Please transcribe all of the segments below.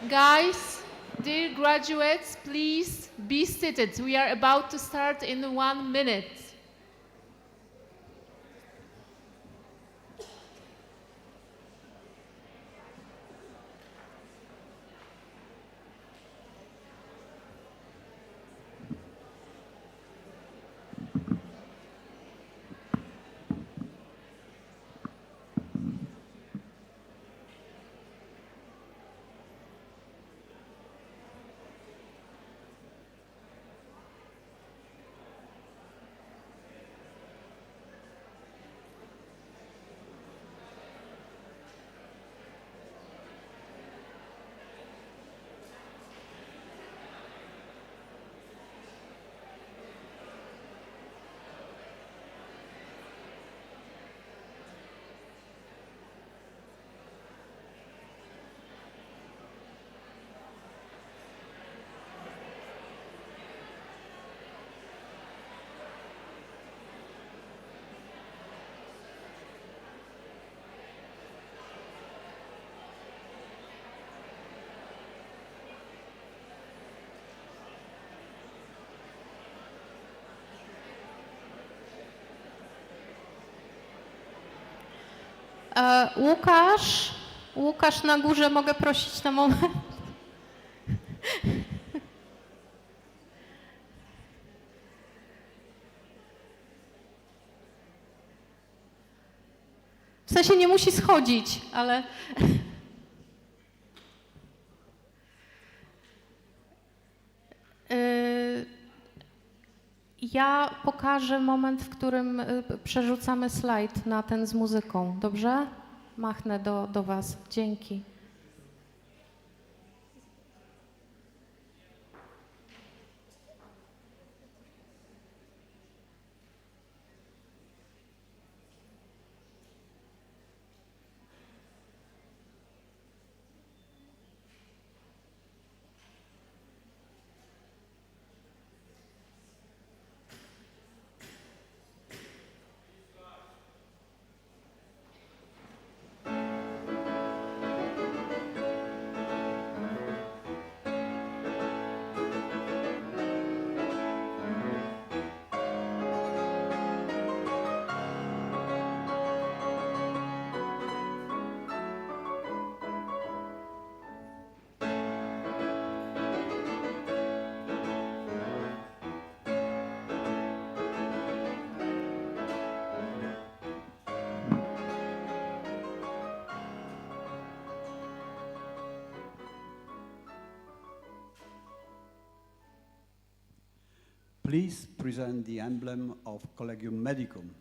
Guys, dear graduates, please be seated. We are about to start in 1 minute. Łukasz na górze, mogę prosić na moment? W sensie nie musi schodzić, ale... Ja pokażę moment, w którym przerzucamy slajd na ten z muzyką, dobrze? Machnę do Was. Dzięki. Please present the emblem of Collegium Medicum.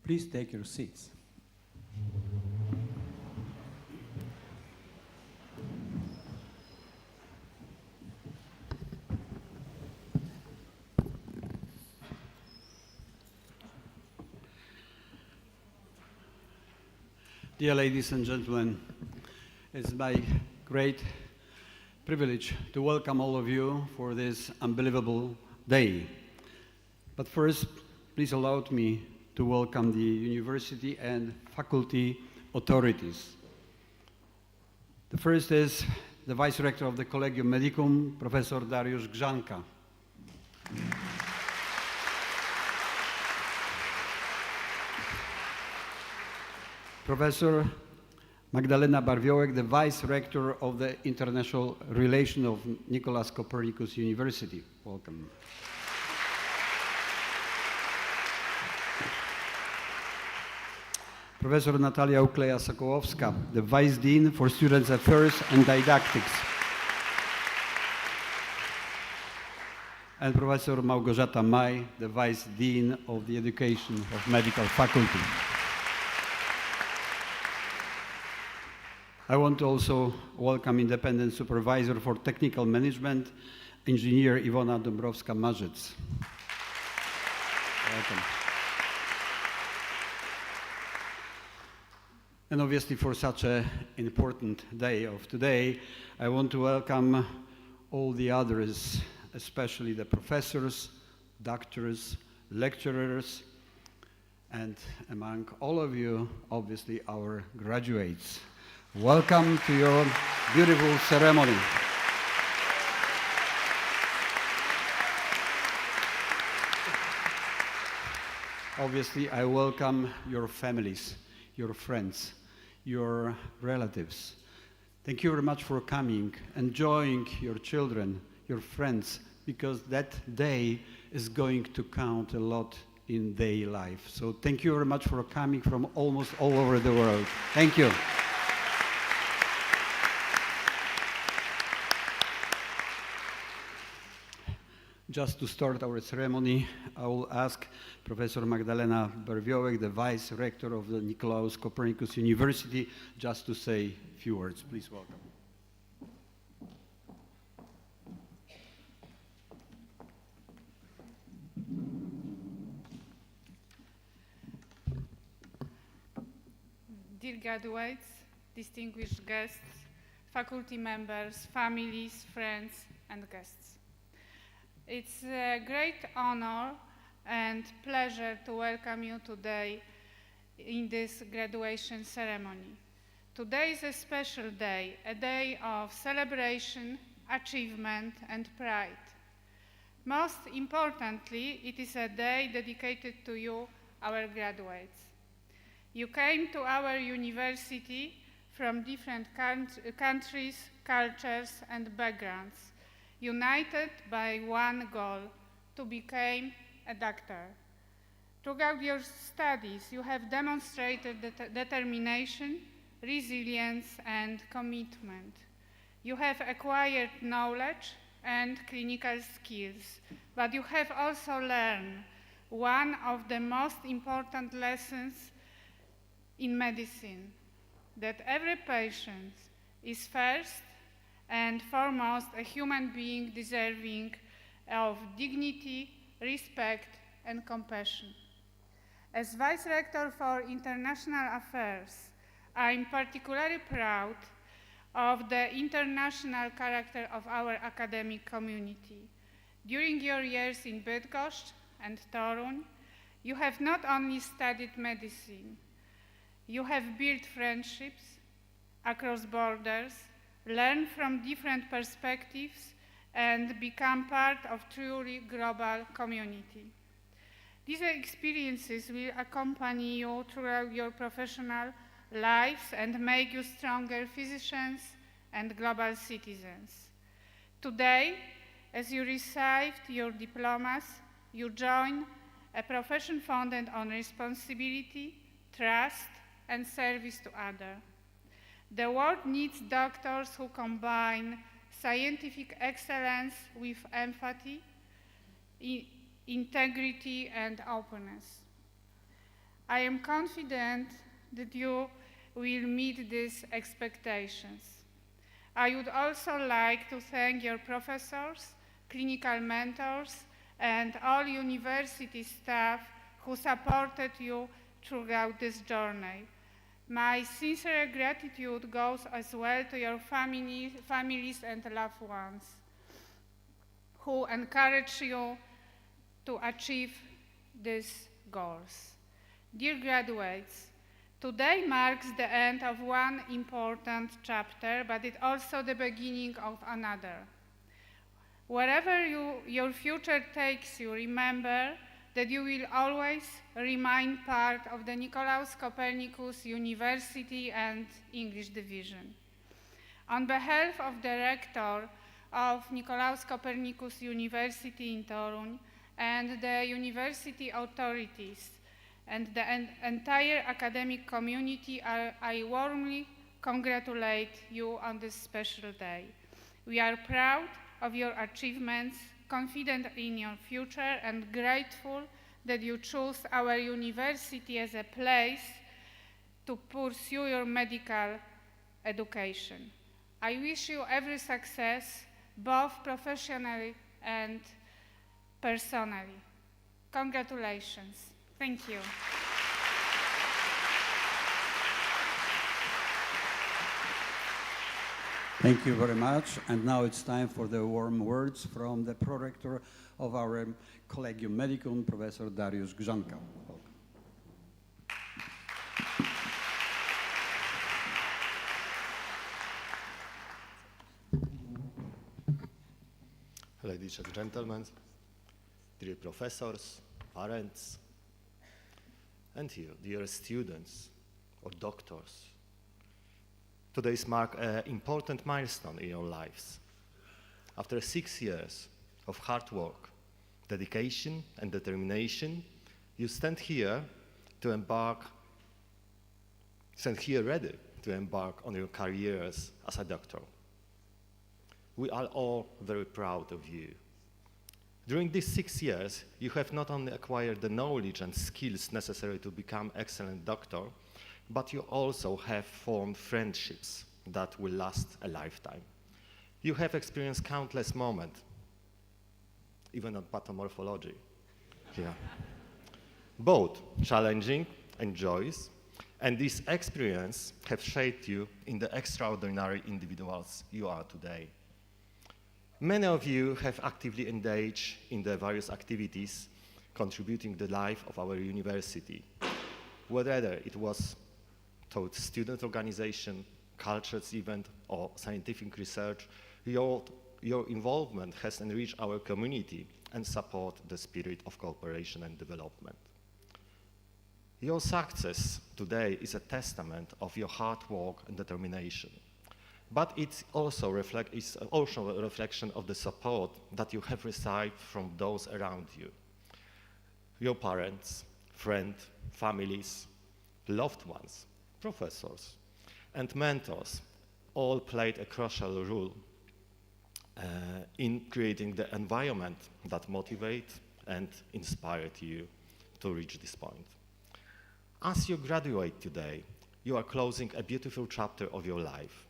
Please take your seats. Dear ladies and gentlemen, it's my great privilege to welcome all of you for this unbelievable day. But first, please allow me to welcome the university and faculty authorities. The first is the Vice Rector of the Collegium Medicum, Professor Dariusz Grzanka. Professor Magdalena Barwiołek, the Vice Rector of the International Relations of Nicolaus Copernicus University. Welcome. Professor Natalia Ukleja-Sokołowska, the Vice Dean for Students' Affairs and Didactics. And Professor Małgorzata Maj, the Vice Dean of the Education of Medical Faculty. I want to also welcome Independent Supervisor for Technical Management, Engineer Iwona Dąbrowska-Marzec. Welcome. And obviously for such an important day of today, I want to welcome all the others, especially the professors, doctors, lecturers, and among all of you, obviously our graduates. Welcome to your beautiful ceremony. Obviously, I welcome your families, your friends, your relatives. Thank you very much for coming, enjoying your children, your friends, because that day is going to count a lot in their life. So thank you very much for coming from almost all over the world. Thank you. Just to start our ceremony, I will ask Professor Magdalena Barwiołek, the Vice Rector of the Nicolaus Copernicus University, just to say a few words. Please welcome. Dear graduates, distinguished guests, faculty members, families, friends, and guests. It's a great honor and pleasure to welcome you today in this graduation ceremony. Today is a special day, a day of celebration, achievement, and pride. Most importantly, it is a day dedicated to you, our graduates. You came to our university from different countries, cultures, and backgrounds, united by one goal, to become a doctor. Throughout your studies, you have demonstrated determination, resilience, and commitment. You have acquired knowledge and clinical skills, but you have also learned one of the most important lessons in medicine, that every patient is first and foremost a human being deserving of dignity, respect, and compassion. As Vice Rector for International Affairs, I'm particularly proud of the international character of our academic community. During your years in Bydgoszcz and Toruń, you have not only studied medicine, you have built friendships across borders, learned from different perspectives, and become part of truly global community. These experiences will accompany you throughout your professional lives and make you stronger physicians and global citizens. Today, as you received your diplomas, you join a profession founded on responsibility, trust, and service to others. The world needs doctors who combine scientific excellence with empathy, integrity, and openness. I am confident that you will meet these expectations. I would also like to thank your professors, clinical mentors, and all university staff who supported you throughout this journey. My sincere gratitude goes as well to your families and loved ones who encourage you to achieve these goals. Dear graduates, today marks the end of one important chapter, but it's also the beginning of another. Wherever your future takes you, remember that you will always remain part of the Nicolaus Copernicus University and English Division. On behalf of the Rector of Nicolaus Copernicus University in Toruń and the university authorities and the entire academic community, I warmly congratulate you on this special day. We are proud of your achievements, confident in your future, and grateful that you chose our university as a place to pursue your medical education. I wish you every success, both professionally and personally. Congratulations. Thank you. Thank you very much. And now it's time for the warm words from the prorector of our Collegium Medicum, Professor Dariusz Grzanka. Ladies and gentlemen, dear professors, parents, and you, dear students or doctors. Today's mark an important milestone in your lives. After 6 years of hard work, dedication, and determination, you stand here ready to embark on your careers as a doctor. We are all very proud of you. During these 6 years, you have not only acquired the knowledge and skills necessary to become an excellent doctor, but you also have formed friendships that will last a lifetime. You have experienced countless moments, even on pathomorphology. Yeah. Both challenging and joyous, and this experience have shaped you in the extraordinary individuals you are today. Many of you have actively engaged in the various activities contributing to the life of our university, whether it was towards student organization, cultures event, or scientific research. Your involvement has enriched our community and support the spirit of cooperation and development. Your success today is a testament of your hard work and determination. But it's also a reflection of the support that you have received from those around you. Your parents, friends, families, loved ones, professors, and mentors all played a crucial role in creating the environment that motivates and inspired you to reach this point. As you graduate today, you are closing a beautiful chapter of your life.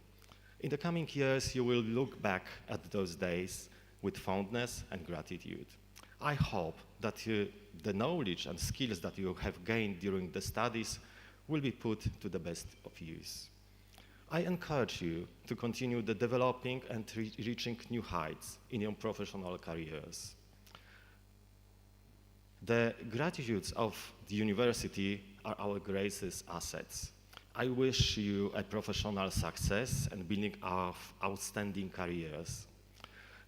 In the coming years, you will look back at those days with fondness and gratitude. I hope that the knowledge and skills that you have gained during the studies will be put to the best of use. I encourage you to continue the developing and reaching new heights in your professional careers. The gratitudes of the university are our greatest assets. I wish you a professional success and building of outstanding careers.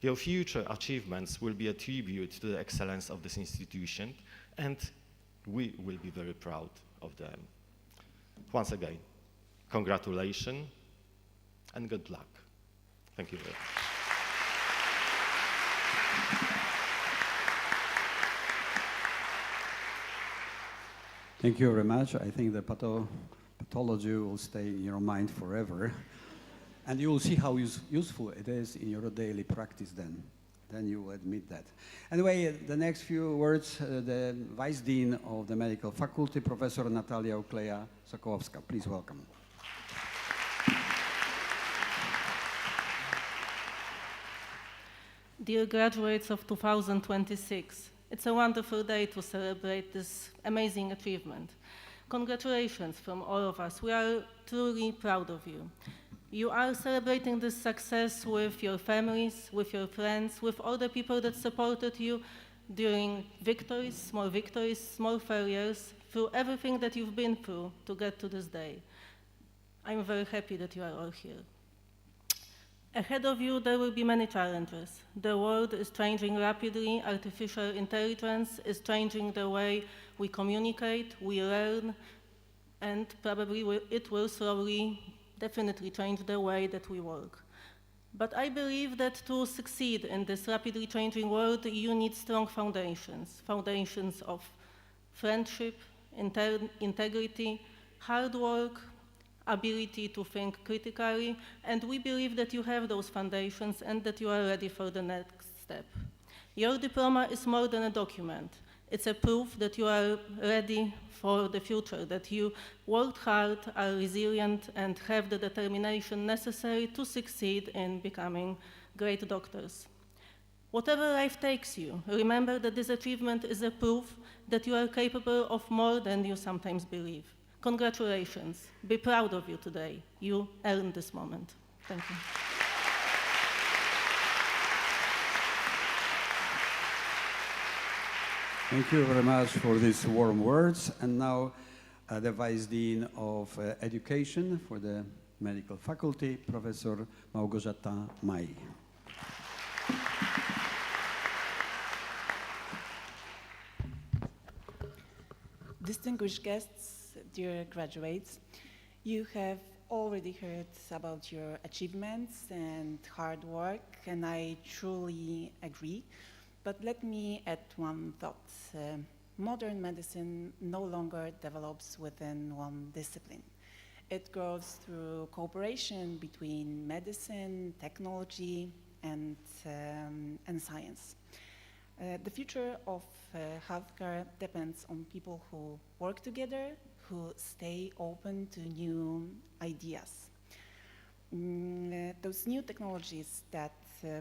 Your future achievements will be a tribute to the excellence of this institution, and we will be very proud of them. Once again, congratulations and good luck. Thank you very much. Thank you very much. I think the pathology will stay in your mind forever. And you will see how useful it is in your daily practice then. Then you will admit that. Anyway, the next few words, the Vice Dean of the Medical Faculty, Professor Natalia Okleja-Sokołowska. Please welcome. Dear graduates of 2026, it's a wonderful day to celebrate this amazing achievement. Congratulations from all of us. We are truly proud of you. You are celebrating this success with your families, with your friends, with all the people that supported you during victories, small failures, through everything that you've been through to get to this day. I'm very happy that you are all here. Ahead of you, there will be many challenges. The world is changing rapidly. Artificial intelligence is changing the way we communicate, we learn, and probably it will slowly, definitely change the way that we work. But I believe that to succeed in this rapidly changing world, you need strong foundations, foundations of friendship, integrity, hard work, ability to think critically, and we believe that you have those foundations and that you are ready for the next step. Your diploma is more than a document. It's a proof that you are ready for the future, that you worked hard, are resilient, and have the determination necessary to succeed in becoming great doctors. Whatever life takes you, remember that this achievement is a proof that you are capable of more than you sometimes believe. Congratulations. Be proud of you today. You earned this moment. Thank you. Thank you very much for these warm words. And now the Vice Dean of Education for the Medical Faculty, Professor Małgorzata Maj. Distinguished guests, dear graduates, you have already heard about your achievements and hard work, and I truly agree. But let me add one thought. Modern medicine no longer develops within one discipline. It grows through cooperation between medicine, technology, and science. The future of healthcare depends on people who work together, who stay open to new ideas. Those new technologies that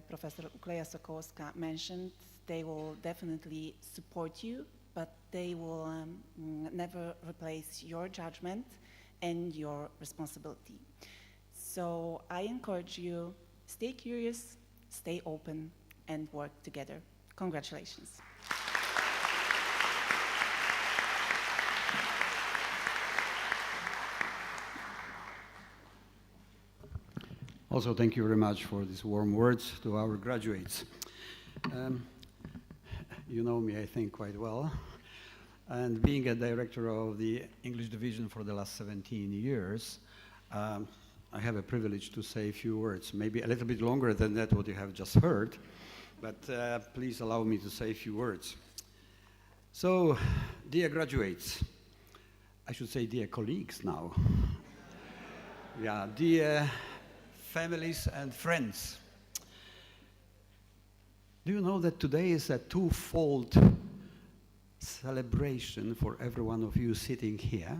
Professor Ukleja Sokołowska mentioned, they will definitely support you, but they will never replace your judgment and your responsibility. So I encourage you, stay curious, stay open, and work together. Congratulations. Also, thank you very much for these warm words to our graduates. You know me, I think, quite well. And being a director of the English division for the last 17 years, I have a privilege to say a few words, maybe a little bit longer than that what you have just heard, but please allow me to say a few words. So, dear graduates, I should say dear colleagues now. Yeah, dear families and friends. Do you know that today is a twofold celebration for every one of you sitting here?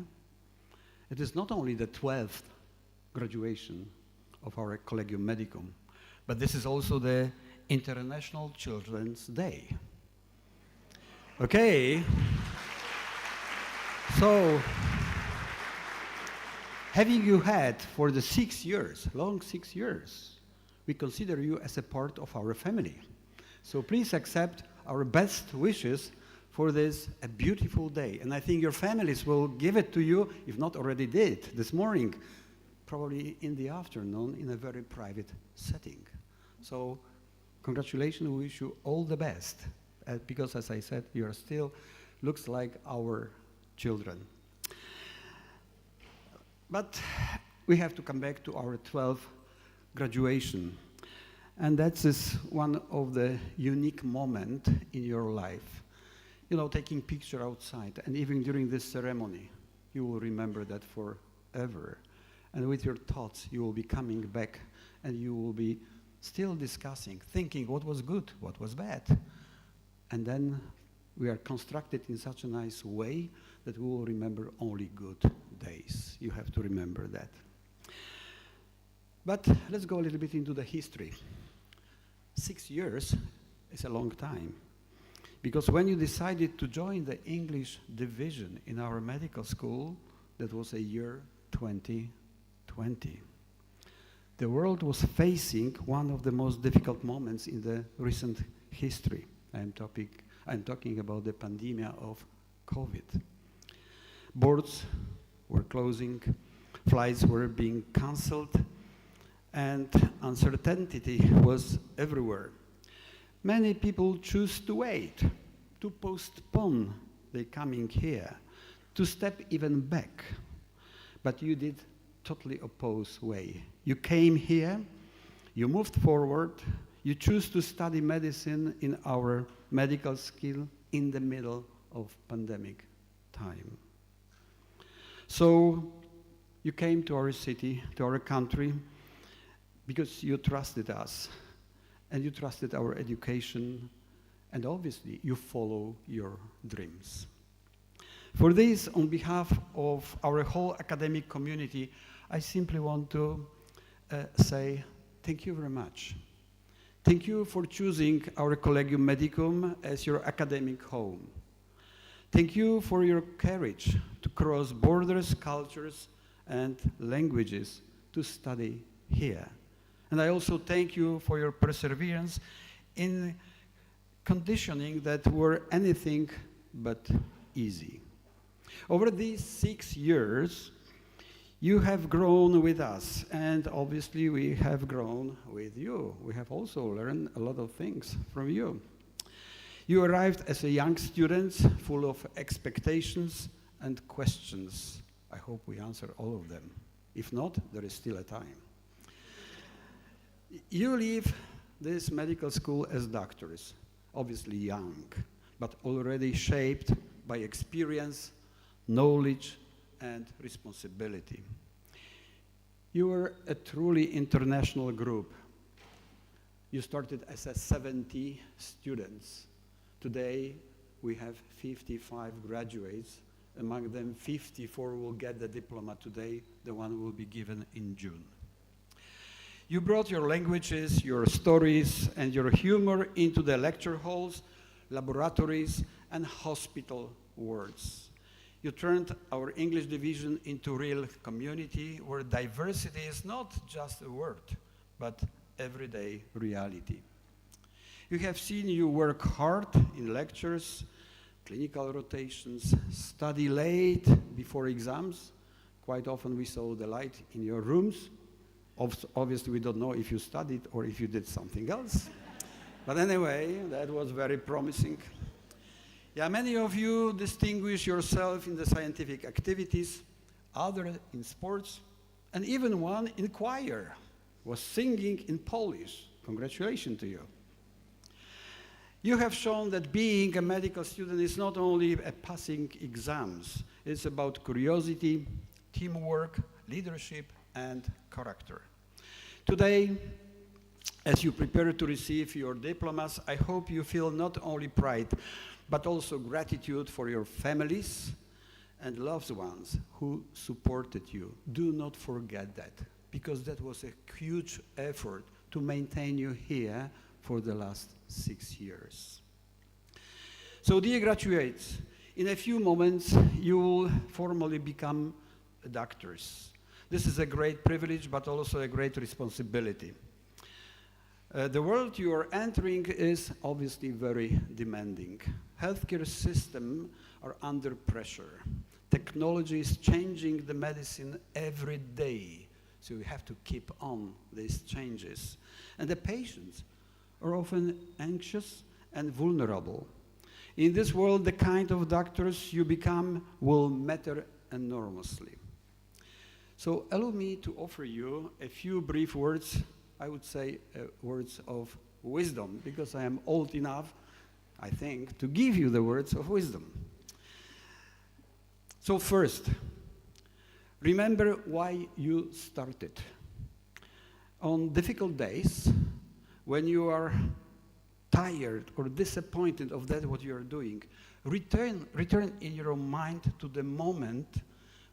It is not only the 12th graduation of our Collegium Medicum, but this is also the International Children's Day. Okay. So, having you had for the 6 years, long 6 years, we consider you as a part of our family. So please accept our best wishes for this a beautiful day. And I think your families will give it to you, if not already did, this morning, probably in the afternoon in a very private setting. So congratulations, we wish you all the best. Because as I said, you are still, looks like our children. But we have to come back to our 12th graduation. And that is one of the unique moments in your life. You know, taking picture outside, and even during this ceremony, you will remember that forever. And with your thoughts, you will be coming back, and you will be still discussing, thinking what was good, what was bad. And then we are constructed in such a nice way that we will remember only good days. You have to remember that. But let's go a little bit into the history. 6 years is a long time. Because when you decided to join the English division in our medical school, that was a year 2020. The world was facing one of the most difficult moments in the recent history. I'm talking about the pandemic of COVID. Boards were closing, flights were being cancelled, and uncertainty was everywhere. Many people choose to wait, to postpone their coming here, to step even back. But you did totally opposed way. You came here, you moved forward, you choose to study medicine in our medical school in the middle of pandemic time. So you came to our city, to our country, because you trusted us, and you trusted our education, and obviously you follow your dreams. For this, on behalf of our whole academic community, I simply want to say thank you very much. Thank you for choosing our Collegium Medicum as your academic home. Thank you for your courage to cross borders, cultures, and languages to study here. And I also thank you for your perseverance in conditioning that were anything but easy. Over these 6 years, you have grown with us, and obviously we have grown with you. We have also learned a lot of things from you. You arrived as a young student, full of expectations and questions. I hope we answer all of them. If not, there is still a time. You leave this medical school as doctors, obviously young, but already shaped by experience, knowledge, and responsibility. You were a truly international group. You started as 70 students. Today, we have 55 graduates. Among them, 54 will get the diploma today. The one will be given in June. You brought your languages, your stories, and your humor into the lecture halls, laboratories, and hospital wards. You turned our English division into real community where diversity is not just a word, but everyday reality. You have seen you work hard in lectures, clinical rotations, study late before exams. Quite often we saw the light in your rooms. Obviously, we don't know if you studied or if you did something else. But anyway, that was very promising. Yeah, many of you distinguish yourself in the scientific activities, others in sports, and even one in choir was singing in Polish. Congratulations to you. You have shown that being a medical student is not only a passing exams, it's about curiosity, teamwork, leadership, and character. Today, as you prepare to receive your diplomas, I hope you feel not only pride, but also gratitude for your families and loved ones who supported you. Do not forget that, because that was a huge effort to maintain you here for the last 6 years. So, dear graduates, in a few moments, you will formally become doctors. This is a great privilege, but also a great responsibility. The world you are entering is obviously very demanding. Healthcare systems are under pressure. Technology is changing the medicine every day, so we have to keep on these changes. And the patients are often anxious and vulnerable. In this world, the kind of doctors you become will matter enormously. So allow me to offer you a few brief words, I would say words of wisdom, because I am old enough, I think, to give you the words of wisdom. So first, remember why you started. On difficult days, when you are tired or disappointed of that what you are doing, return in your mind to the moment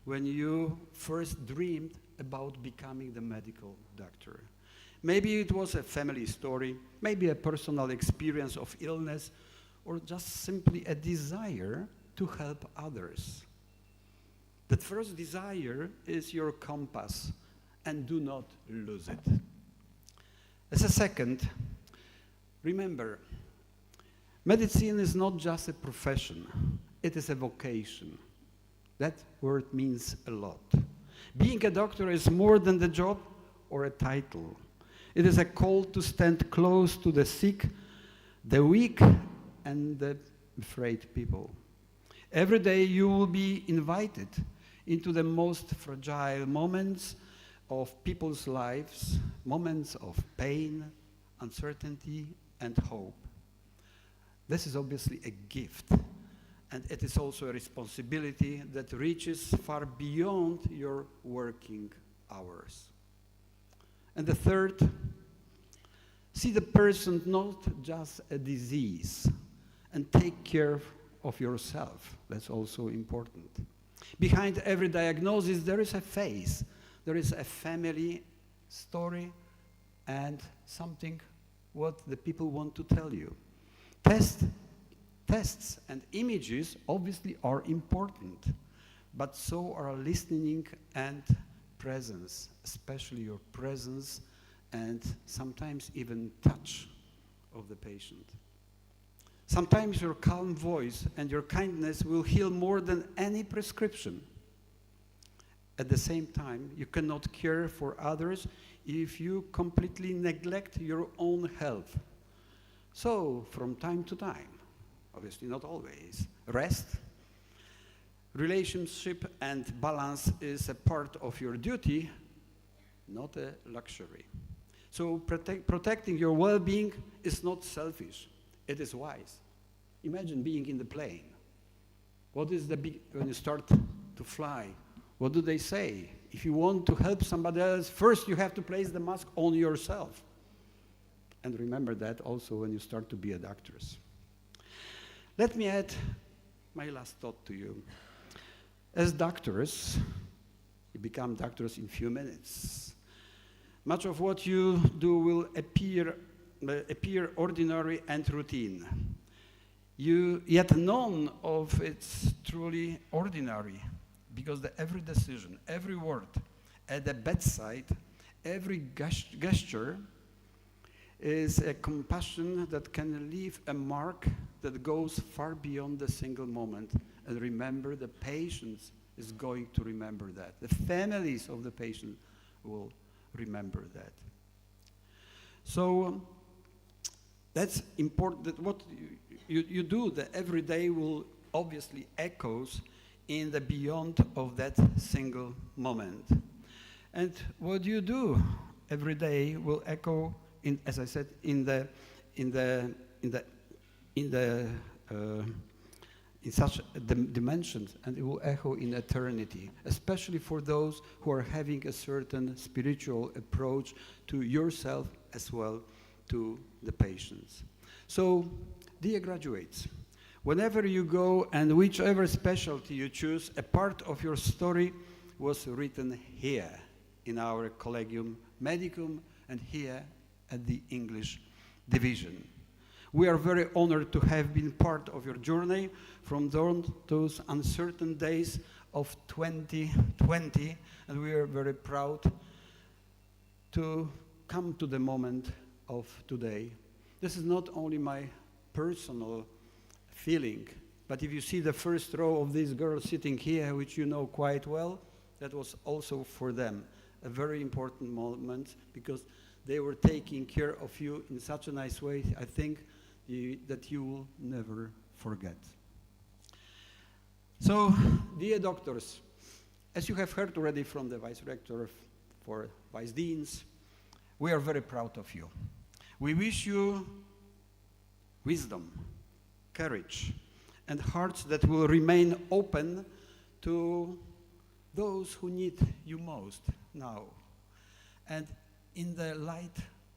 when you first dreamed about becoming the medical doctor. Maybe it was a family story, maybe a personal experience of illness, or just simply a desire to help others. That first desire is your compass, and do not lose it. As a second, remember, medicine is not just a profession, it is a vocation. That word means a lot. Being a doctor is more than the job or a title. It is a call to stand close to the sick, the weak, and the afraid people. Every day you will be invited into the most fragile moments of people's lives, moments of pain, uncertainty, and hope. This is obviously a gift, and it is also a responsibility that reaches far beyond your working hours. And the third, see the person not just a disease, and take care of yourself. That's also important. Behind every diagnosis, there is a face, there is a family story, and something what the people want to tell you. Tests and images obviously are important, but so are listening and presence, especially your presence and sometimes even touch of the patient. Sometimes your calm voice and your kindness will heal more than any prescription. At the same time, you cannot care for others if you completely neglect your own health. So, from time to time, obviously not always, rest, relationship and balance is a part of your duty, not a luxury. So protecting your well-being is not selfish, it is wise. Imagine being in the plane. What is when you start to fly, what do they say? If you want to help somebody else, first you have to place the mask on yourself. And remember that also when you start to be a doctor. Let me add my last thought to you. As doctors, you become doctors in a few minutes. Much of what you do will appear ordinary and routine. Yet none of it's truly ordinary, because every decision, every word at the bedside, every gesture is a compassion that can leave a mark that goes far beyond the single moment. And remember, the patient is going to remember that. The families of the patient will remember that. So that's important, that what you do the every day will obviously echoes in the beyond of that single moment. And what you do every day will echo in, as I said, in such dimensions, and it will echo in eternity, especially for those who are having a certain spiritual approach to yourself as well to the patients. So, dear graduates, whenever you go and whichever specialty you choose, a part of your story was written here in our Collegium Medicum and here at the English division. We are very honored to have been part of your journey from those uncertain days of 2020, and we are very proud to come to the moment of today. This is not only my personal feeling, but if you see the first row of these girls sitting here, which you know quite well, that was also for them a very important moment, because they were taking care of you in such a nice way, I think, that you will never forget. So, dear doctors, as you have heard already from the Vice Rector for Vice Deans, we are very proud of you. We wish you wisdom, courage, and hearts that will remain open to those who need you most now, and in the light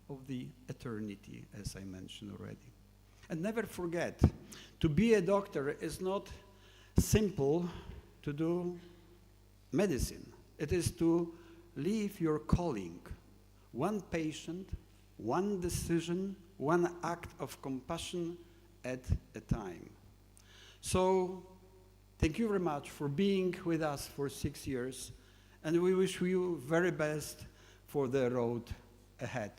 of the eternity, as I mentioned already. And never forget, to be a doctor is not simple to do medicine. It is to live your calling. One patient, one decision, one act of compassion at a time. So, thank you very much for being with us for 6 years, and we wish you very best for the road ahead.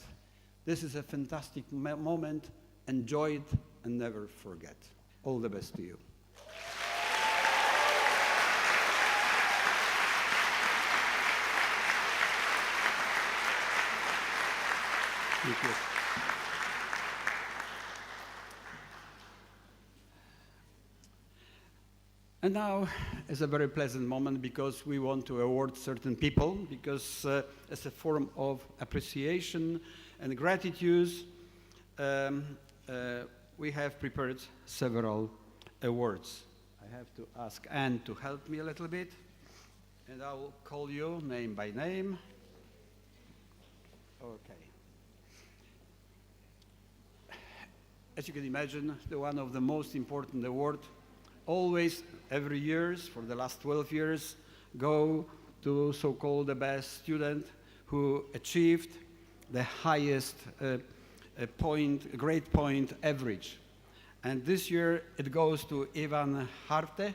This is a fantastic moment. Enjoy it and never forget. All the best to you. Thank you. And now is a very pleasant moment because we want to award certain people because as a form of appreciation and gratitude, we have prepared several awards. I have to ask Anne to help me a little bit, and I will call you name by name. Okay. As you can imagine, one of the most important awards always, every year, for the last 12 years, go to so-called the best student who achieved the highest grade point average. And this year it goes to Ivan Harte.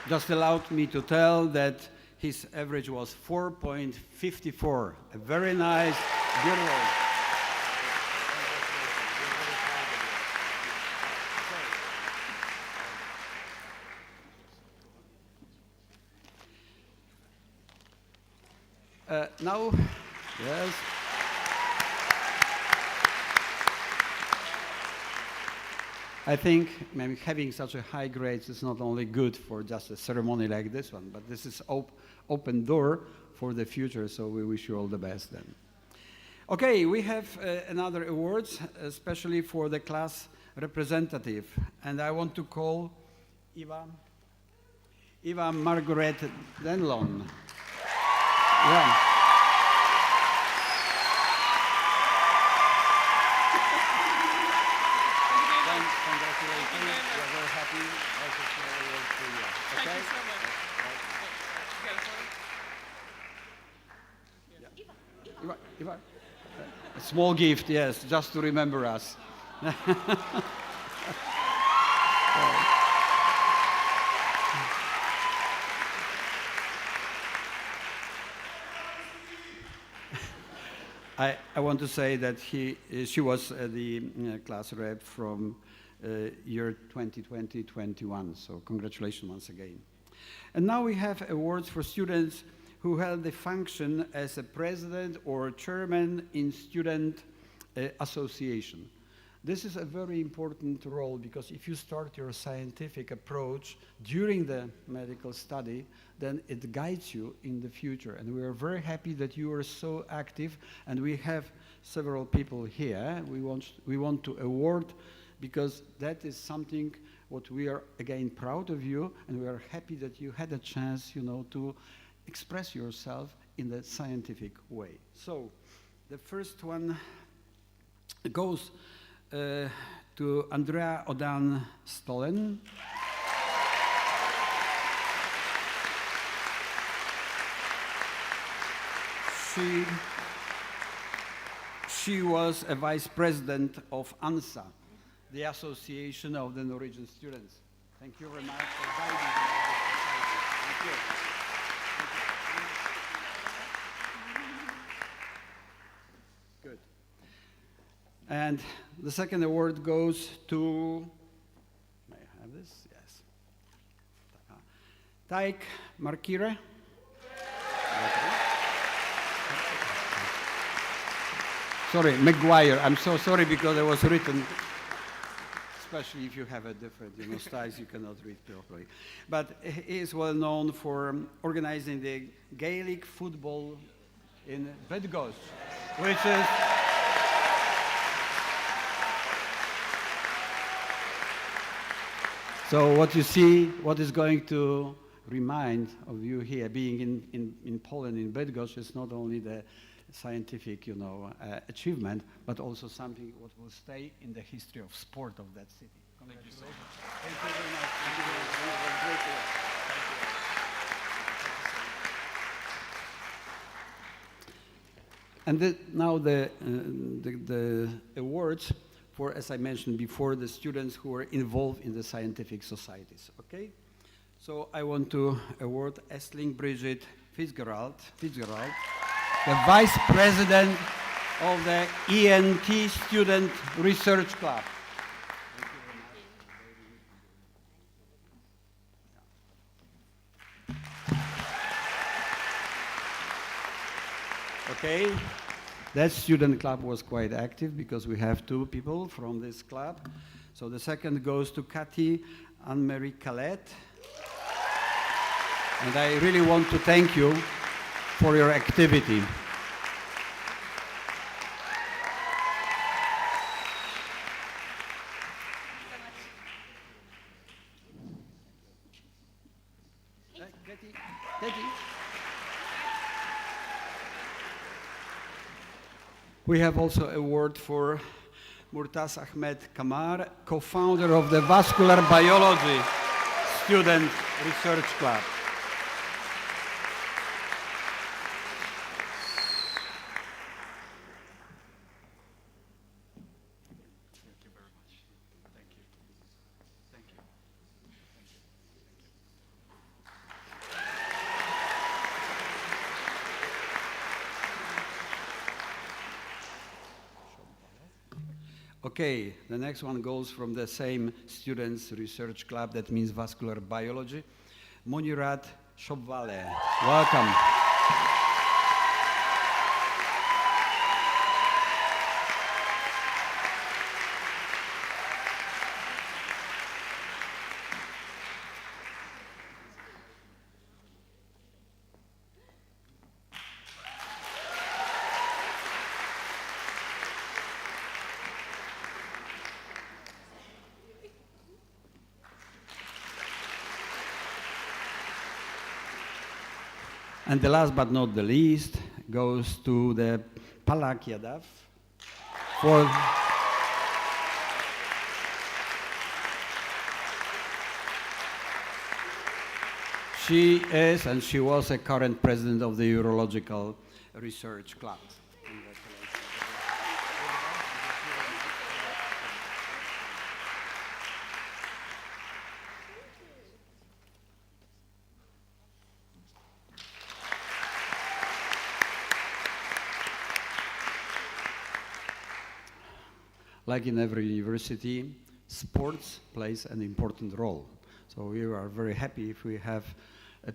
Just allowed me to tell that his average was 4.54. A very nice, beautiful. Now, yes. I think maybe having such a high grades is not only good for just a ceremony like this one, but this is open door for the future, so we wish you all the best then. Okay, we have another awards, especially for the class representative, and I want to call Eva Margaret Denlon. Yeah. A small gift, yes, just to remember us. I want to say that she was the class rep from year 2020-21, so congratulations once again. And now we have awards for students who held the function as a president or chairman in student association. This is a very important role because if you start your scientific approach during the medical study, then it guides you in the future. And we are very happy that you are so active, and we have several people here. We want to award because that is something what we are again proud of you, and we are happy that you had a chance, to express yourself in the scientific way. So the first one goes to Andrea Odan Stolen. She was a vice president of ANSA, the Association of the Norwegian Students. Thank you very much for guiding us. Thank you. Good. And the second award goes to, may I have this? Yes. Taik Markire. Sorry, McGuire. I'm so sorry because it was written, especially if you have a different styles, you cannot read properly. But he is well known for organizing the Gaelic football in Bydgoszcz, which is so what you see, what is going to remind of you here, being in Poland, in Bydgoszcz, is not only the scientific, achievement, but also something what will stay in the history of sport of that city. Congratulations. Thank you very much. Thank you very much. And now the awards for, as I mentioned before, the students who are involved in the scientific societies. Okay, so I want to award Estling Bridget Fitzgerald, the Vice President of the ENT Student Research Club. Okay, that student club was quite active because we have 2 people from this club. So the second goes to Cathy Anne-Marie Calette. And I really want to thank you for your activity. Cathy. We have also a award for Murtaz Ahmed Kamar, co-founder of the Vascular Biology Student Research Club. Okay, the next one goes from the same Students Research Club, that means Vascular Biology. Munirat Shobwale, welcome. And the last but not the least goes to the Palak Yadav for she is and she was a current president of the Urological Research Club. Like in every university, sports plays an important role. So we are very happy if we have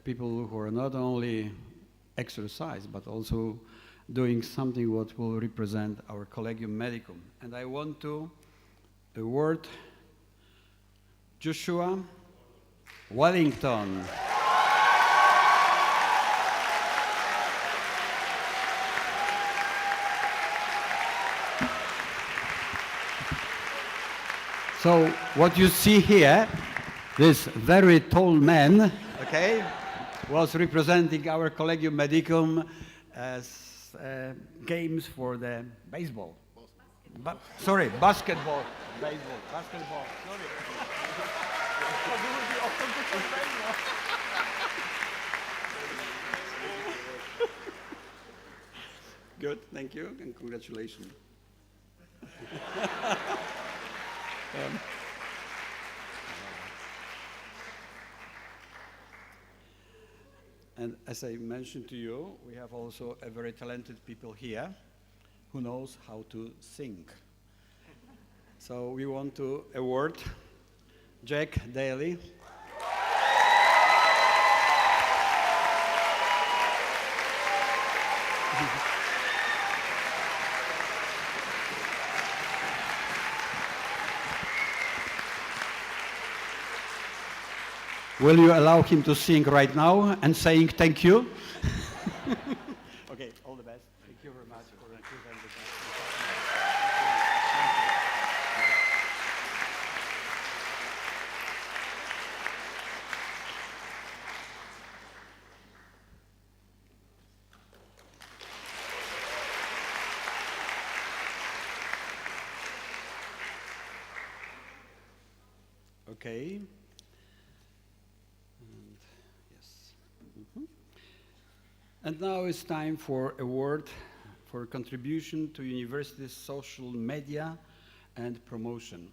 people who are not only exercise, but also doing something what will represent our Collegium Medicum. And I want to award Joshua Wellington. So what you see here, this very tall man, okay, was representing our Collegium Medicum as games for the baseball. Basketball. Baseball, basketball, sorry. Good, thank you, and congratulations. And as I mentioned to you, we have also a very talented people here who knows how to sing. So we want to award Jack Daly. Will you allow him to sing right now and saying thank you? Okay, all the best. Thank you very much for presenting that. Okay. And now it's time for award for contribution to university's social media and promotion.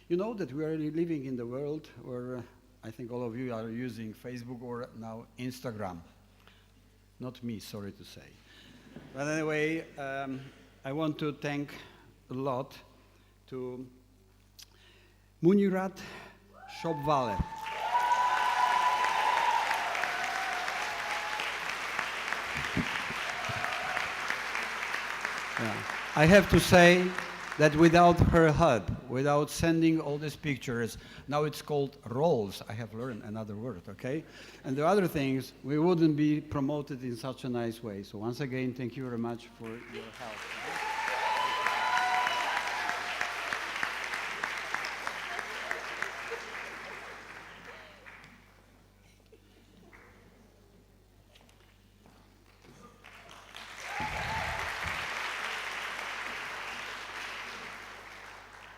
You know that we are living in the world where I think all of you are using Facebook or now Instagram. Not me, sorry to say. But anyway, I want to thank a lot to Munirat Shopvale. Yeah. I have to say that without her help, without sending all these pictures, now it's called roles. I have learned another word, okay? And the other things, we wouldn't be promoted in such a nice way. So once again, thank you very much for your help.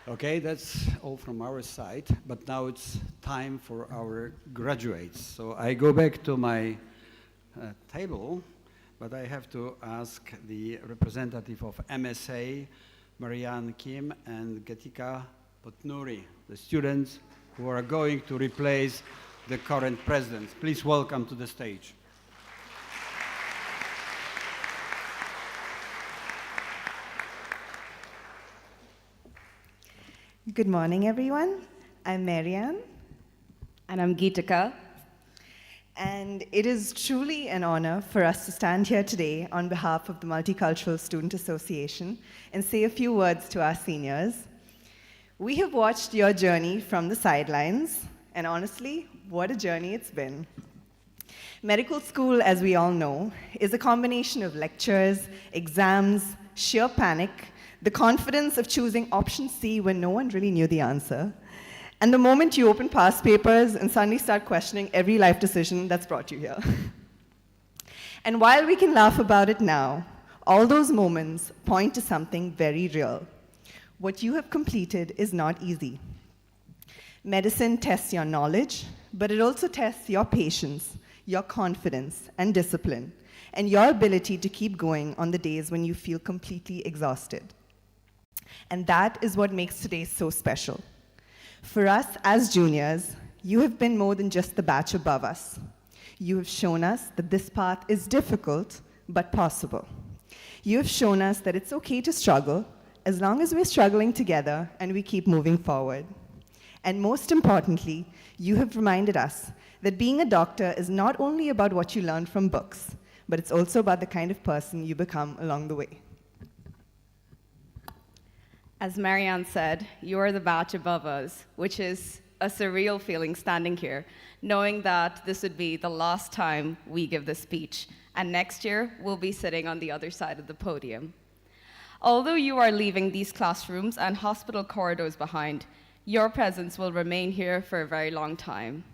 Okay, that's all from our side, but now it's time for our graduates. So I go back to my table, but I have to ask the representative of MSA, Marianne Kim and Getika Potnuri, the students who are going to replace the current presidents. Please welcome to the stage. Good morning, everyone. I'm Marianne. And I'm Geetika. And it is truly an honor for us to stand here today on behalf of the Multicultural Student Association and say a few words to our seniors. We have watched your journey from the sidelines, and honestly, what a journey it's been. Medical school, as we all know, is a combination of lectures, exams, sheer panic, the confidence of choosing option C when no one really knew the answer, and the moment you open past papers and suddenly start questioning every life decision that's brought you here. And while we can laugh about it now, all those moments point to something very real. What you have completed is not easy. Medicine tests your knowledge, but it also tests your patience, your confidence, and discipline, and your ability to keep going on the days when you feel completely exhausted. And that is what makes today so special. For us as juniors, you have been more than just the batch above us. You have shown us that this path is difficult, but possible. You have shown us that it's okay to struggle, as long as we're struggling together and we keep moving forward. And most importantly, you have reminded us that being a doctor is not only about what you learn from books, but it's also about the kind of person you become along the way. As Marianne said, you are the batch above us, which is a surreal feeling standing here, knowing that this would be the last time we give this speech, and next year we'll be sitting on the other side of the podium. Although you are leaving these classrooms and hospital corridors behind, your presence will remain here for a very long time.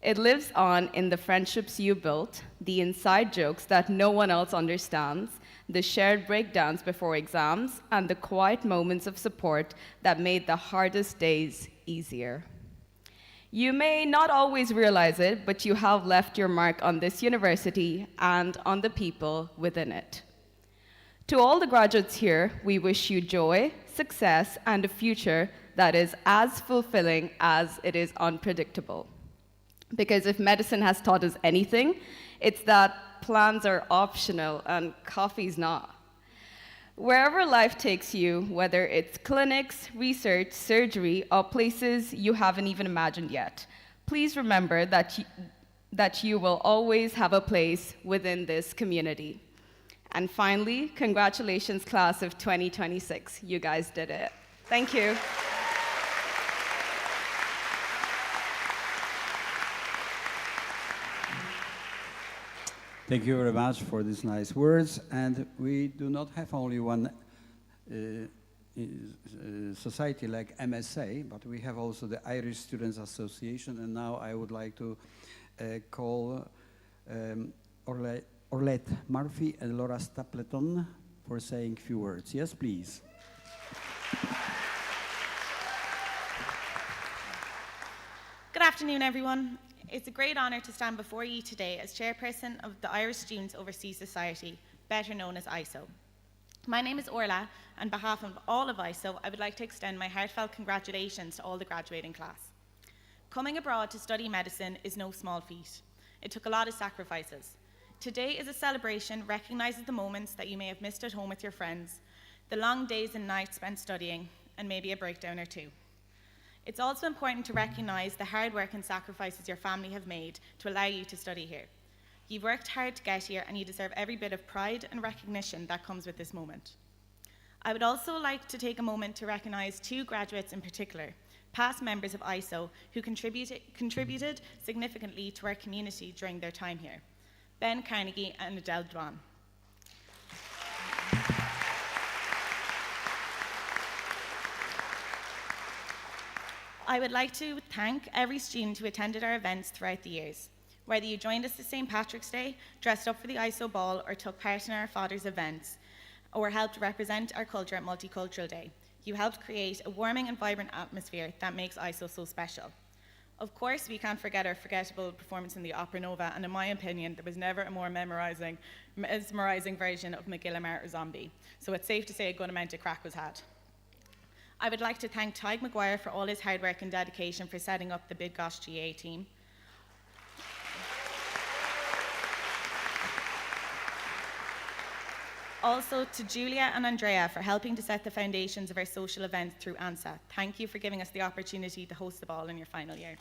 It lives on in the friendships you built, the inside jokes that no one else understands, the shared breakdowns before exams, and the quiet moments of support that made the hardest days easier. You may not always realize it, but you have left your mark on this university and on the people within it. To all the graduates here, we wish you joy, success, and a future that is as fulfilling as it is unpredictable. Because if medicine has taught us anything, it's that plans are optional and coffee's not. Wherever life takes you, whether it's clinics, research, surgery, or places you haven't even imagined yet, please remember that you will always have a place within this community. And finally, congratulations, class of 2026. You guys did it. Thank you. Thank you very much for these nice words. And we do not have only one society like MSA, but we have also the Irish Students Association. And now I would like to call Orlette Murphy and Laura Stapleton for saying a few words. Yes, please. Good afternoon, everyone. It's a great honour to stand before you today as chairperson of the Irish Students Overseas Society, better known as ISO. My name is Orla, and on behalf of all of ISO, I would like to extend my heartfelt congratulations to all the graduating class. Coming abroad to study medicine is no small feat. It took a lot of sacrifices. Today is a celebration, recognises the moments that you may have missed at home with your friends, the long days and nights spent studying, and maybe a breakdown or two. It's also important to recognise the hard work and sacrifices your family have made to allow you to study here. You've worked hard to get here, and you deserve every bit of pride and recognition that comes with this moment. I would also like to take a moment to recognise two graduates in particular, past members of ISO, who contributed significantly to our community during their time here, Ben Carnegie and Adele Dwan. I would like to thank every student who attended our events throughout the years. Whether you joined us at St. Patrick's Day, dressed up for the ISO ball, or took part in our Father's events, or helped represent our culture at Multicultural Day, you helped create a warming and vibrant atmosphere that makes ISO so special. Of course, we can't forget our forgettable performance in the Opera Nova, and in my opinion, there was never a more mesmerising version of Magilla or Zombie, so it's safe to say a good amount of crack was had. I would like to thank Tig Maguire for all his hard work and dedication for setting up the Big Gosh GA team. Also to Julia and Andrea for helping to set the foundations of our social events through ANSA. Thank you for giving us the opportunity to host the ball in your final year.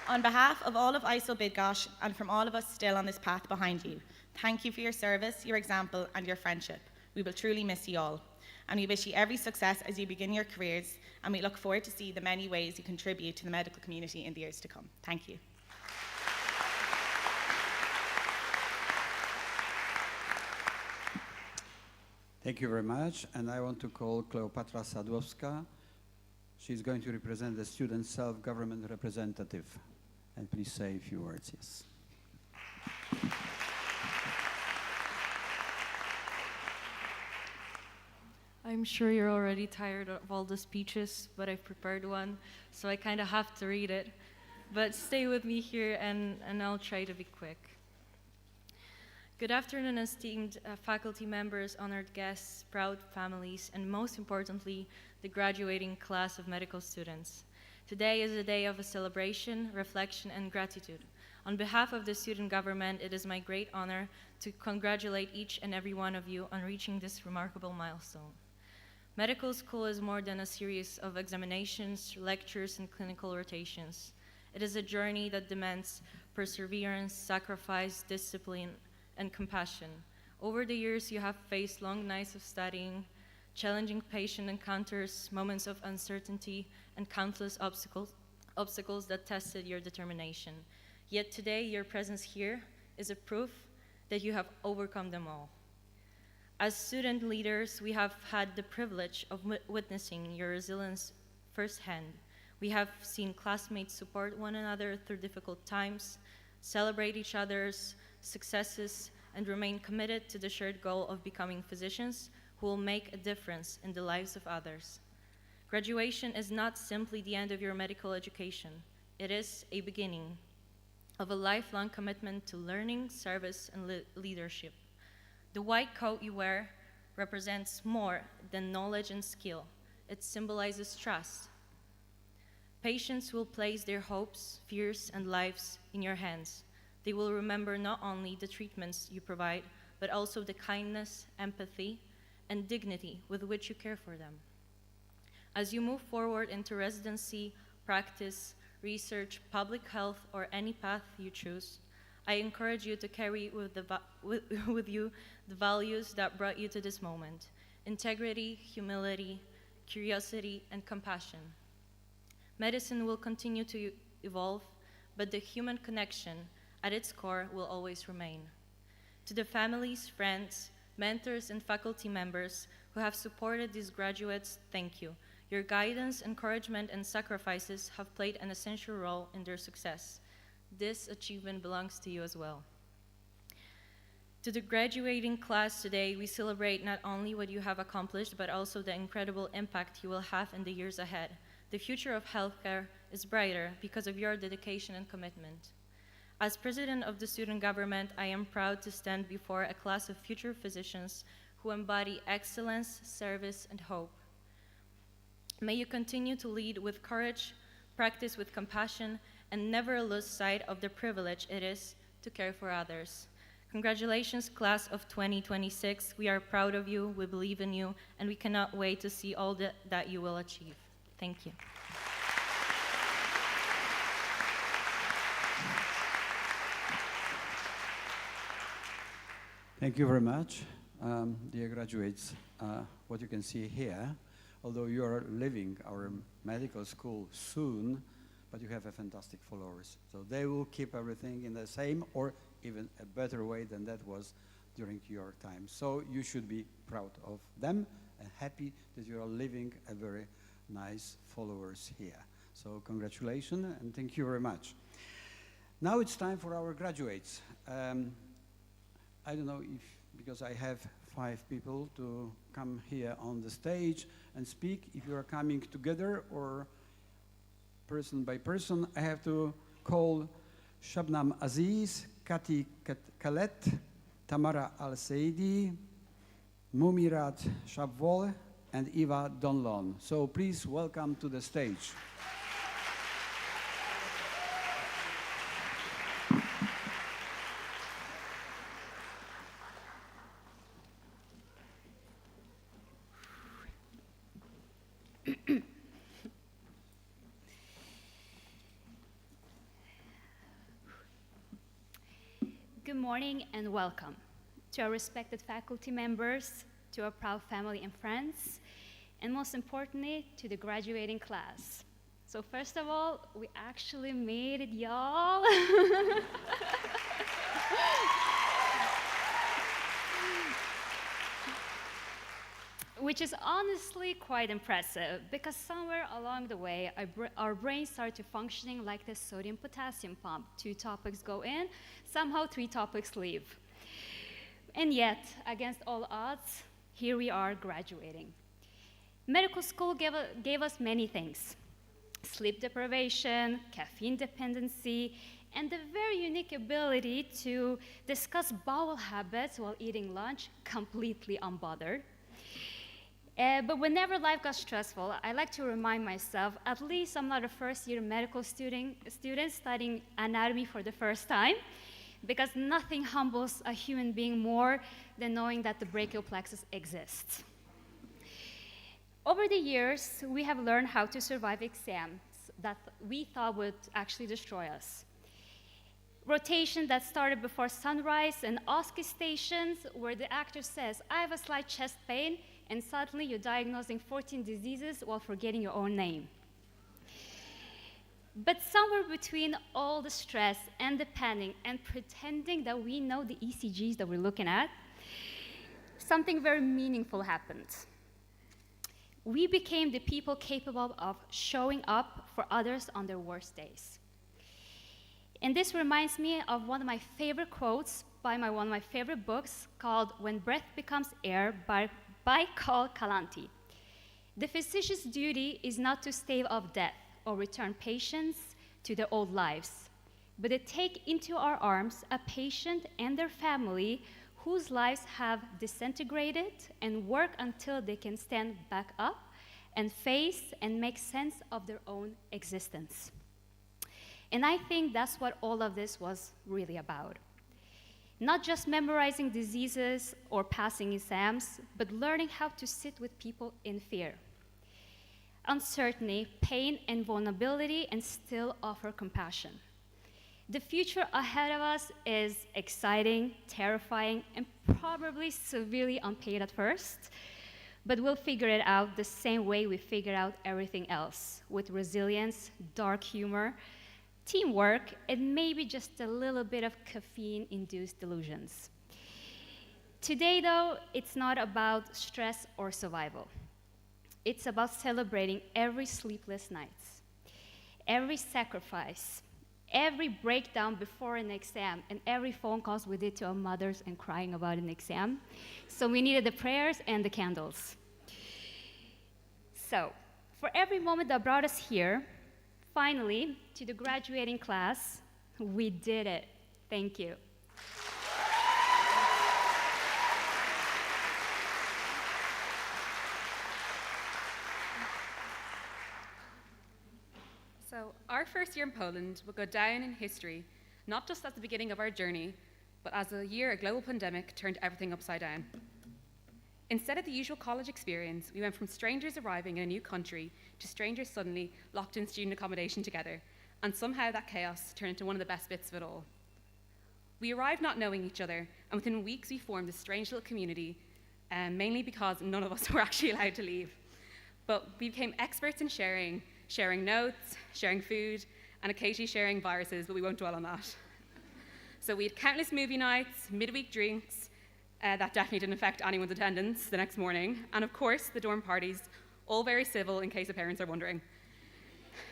On behalf of all of ISO Bidgosh and from all of us still on this path behind you, thank you for your service, your example, and your friendship. We will truly miss you all. And we wish you every success as you begin your careers, and we look forward to see the many ways you contribute to the medical community in the years to come. Thank you. Thank you very much, and I want to call Kleopatra Sadłowska. She's going to represent the student self-government representative. And please say a few words, yes. I'm sure you're already tired of all the speeches, but I've prepared one, so I kind of have to read it. But stay with me here, and I'll try to be quick. Good afternoon, esteemed faculty members, honored guests, proud families, and most importantly, the graduating class of medical students. Today is a day of a celebration, reflection, and gratitude. On behalf of the student government, it is my great honor to congratulate each and every one of you on reaching this remarkable milestone. Medical school is more than a series of examinations, lectures, and clinical rotations. It is a journey that demands perseverance, sacrifice, discipline, and compassion. Over the years, you have faced long nights of studying, challenging patient encounters, moments of uncertainty, and countless obstacles that tested your determination. Yet today, your presence here is a proof that you have overcome them all. As student leaders, we have had the privilege of witnessing your resilience firsthand. We have seen classmates support one another through difficult times, celebrate each other's successes, and remain committed to the shared goal of becoming physicians who will make a difference in the lives of others. Graduation is not simply the end of your medical education. It is a beginning of a lifelong commitment to learning, service, and leadership. The white coat you wear represents more than knowledge and skill. It symbolizes trust. Patients will place their hopes, fears, and lives in your hands. They will remember not only the treatments you provide, but also the kindness, empathy, and dignity with which you care for them. As you move forward into residency, practice, research, public health, or any path you choose, I encourage you to carry with you the values that brought you to this moment: integrity, humility, curiosity, and compassion. Medicine will continue to evolve, but the human connection at its core will always remain. To the families, friends, mentors, and faculty members who have supported these graduates, thank you. Your guidance, encouragement, and sacrifices have played an essential role in their success. This achievement belongs to you as well. To the graduating class today, we celebrate not only what you have accomplished, but also the incredible impact you will have in the years ahead. The future of healthcare is brighter because of your dedication and commitment. As president of the student government, I am proud to stand before a class of future physicians who embody excellence, service, and hope. May you continue to lead with courage, practice with compassion, and never lose sight of the privilege it is to care for others. Congratulations, class of 2026. We are proud of you, we believe in you, and we cannot wait to see all that you will achieve. Thank you. Thank you very much, dear graduates. What you can see here, although you are leaving our medical school soon, but you have a fantastic followers. So they will keep everything in the same or even a better way than that was during your time. So you should be proud of them and happy that you are leaving a very nice followers here. So congratulations and thank you very much. Now it's time for our graduates. I don't know if, because I have 5 people to come here on the stage and speak, if you are coming together or person by person, I have to call Shabnam Aziz, Kati Khaled, Tamara Al-Saidi, Mumirat Shabwol, and Eva Donlon. So please welcome to the stage. Good morning and welcome to our respected faculty members, to our proud family and friends, and most importantly, to the graduating class. So first of all, we actually made it, y'all. Which is honestly quite impressive, because somewhere along the way, our brains start to functioning like this sodium-potassium pump. 2 topics go in, somehow 3 topics leave. And yet, against all odds, here we are graduating. Medical school gave us many things: sleep deprivation, caffeine dependency, and the very unique ability to discuss bowel habits while eating lunch completely unbothered. But whenever life got stressful, I like to remind myself, at least I'm not a first-year medical student studying anatomy for the first time, because nothing humbles a human being more than knowing that the brachial plexus exists. Over the years, we have learned how to survive exams that we thought would actually destroy us. Rotation that started before sunrise and OSCE stations where the actor says, I have a slight chest pain, and suddenly you're diagnosing 14 diseases while forgetting your own name. But somewhere between all the stress and the panic and pretending that we know the ECGs that we're looking at, something very meaningful happened. We became the people capable of showing up for others on their worst days. And this reminds me of one of my favorite quotes by one of my favorite books called When Breath Becomes Air by Carl Calanti. The physician's duty is not to stave off death or return patients to their old lives, but to take into our arms a patient and their family whose lives have disintegrated and work until they can stand back up and face and make sense of their own existence. And I think that's what all of this was really about. Not just memorizing diseases or passing exams, but learning how to sit with people in fear, uncertainty, pain, and vulnerability, and still offer compassion. The future ahead of us is exciting, terrifying, and probably severely unpaid at first, but we'll figure it out the same way we figured out everything else, with resilience, dark humor, teamwork, and maybe just a little bit of caffeine-induced delusions. Today, though, it's not about stress or survival. It's about celebrating every sleepless night, every sacrifice, every breakdown before an exam, and every phone calls we did to our mothers and crying about an exam. So we needed the prayers and the candles. So, for every moment that brought us here, finally, to the graduating class, we did it. Thank you. So our first year in Poland will go down in history, not just as the beginning of our journey, but as a year, a global pandemic turned everything upside down. Instead of the usual college experience, we went from strangers arriving in a new country to strangers suddenly locked in student accommodation together, and somehow that chaos turned into one of the best bits of it all. We arrived not knowing each other, and within weeks we formed this strange little community, mainly because none of us were actually allowed to leave. But we became experts in sharing notes, sharing food, and occasionally sharing viruses, but we won't dwell on that. So we had countless movie nights, midweek drinks, that definitely didn't affect anyone's attendance the next morning, and of course the dorm parties, all very civil in case the parents are wondering.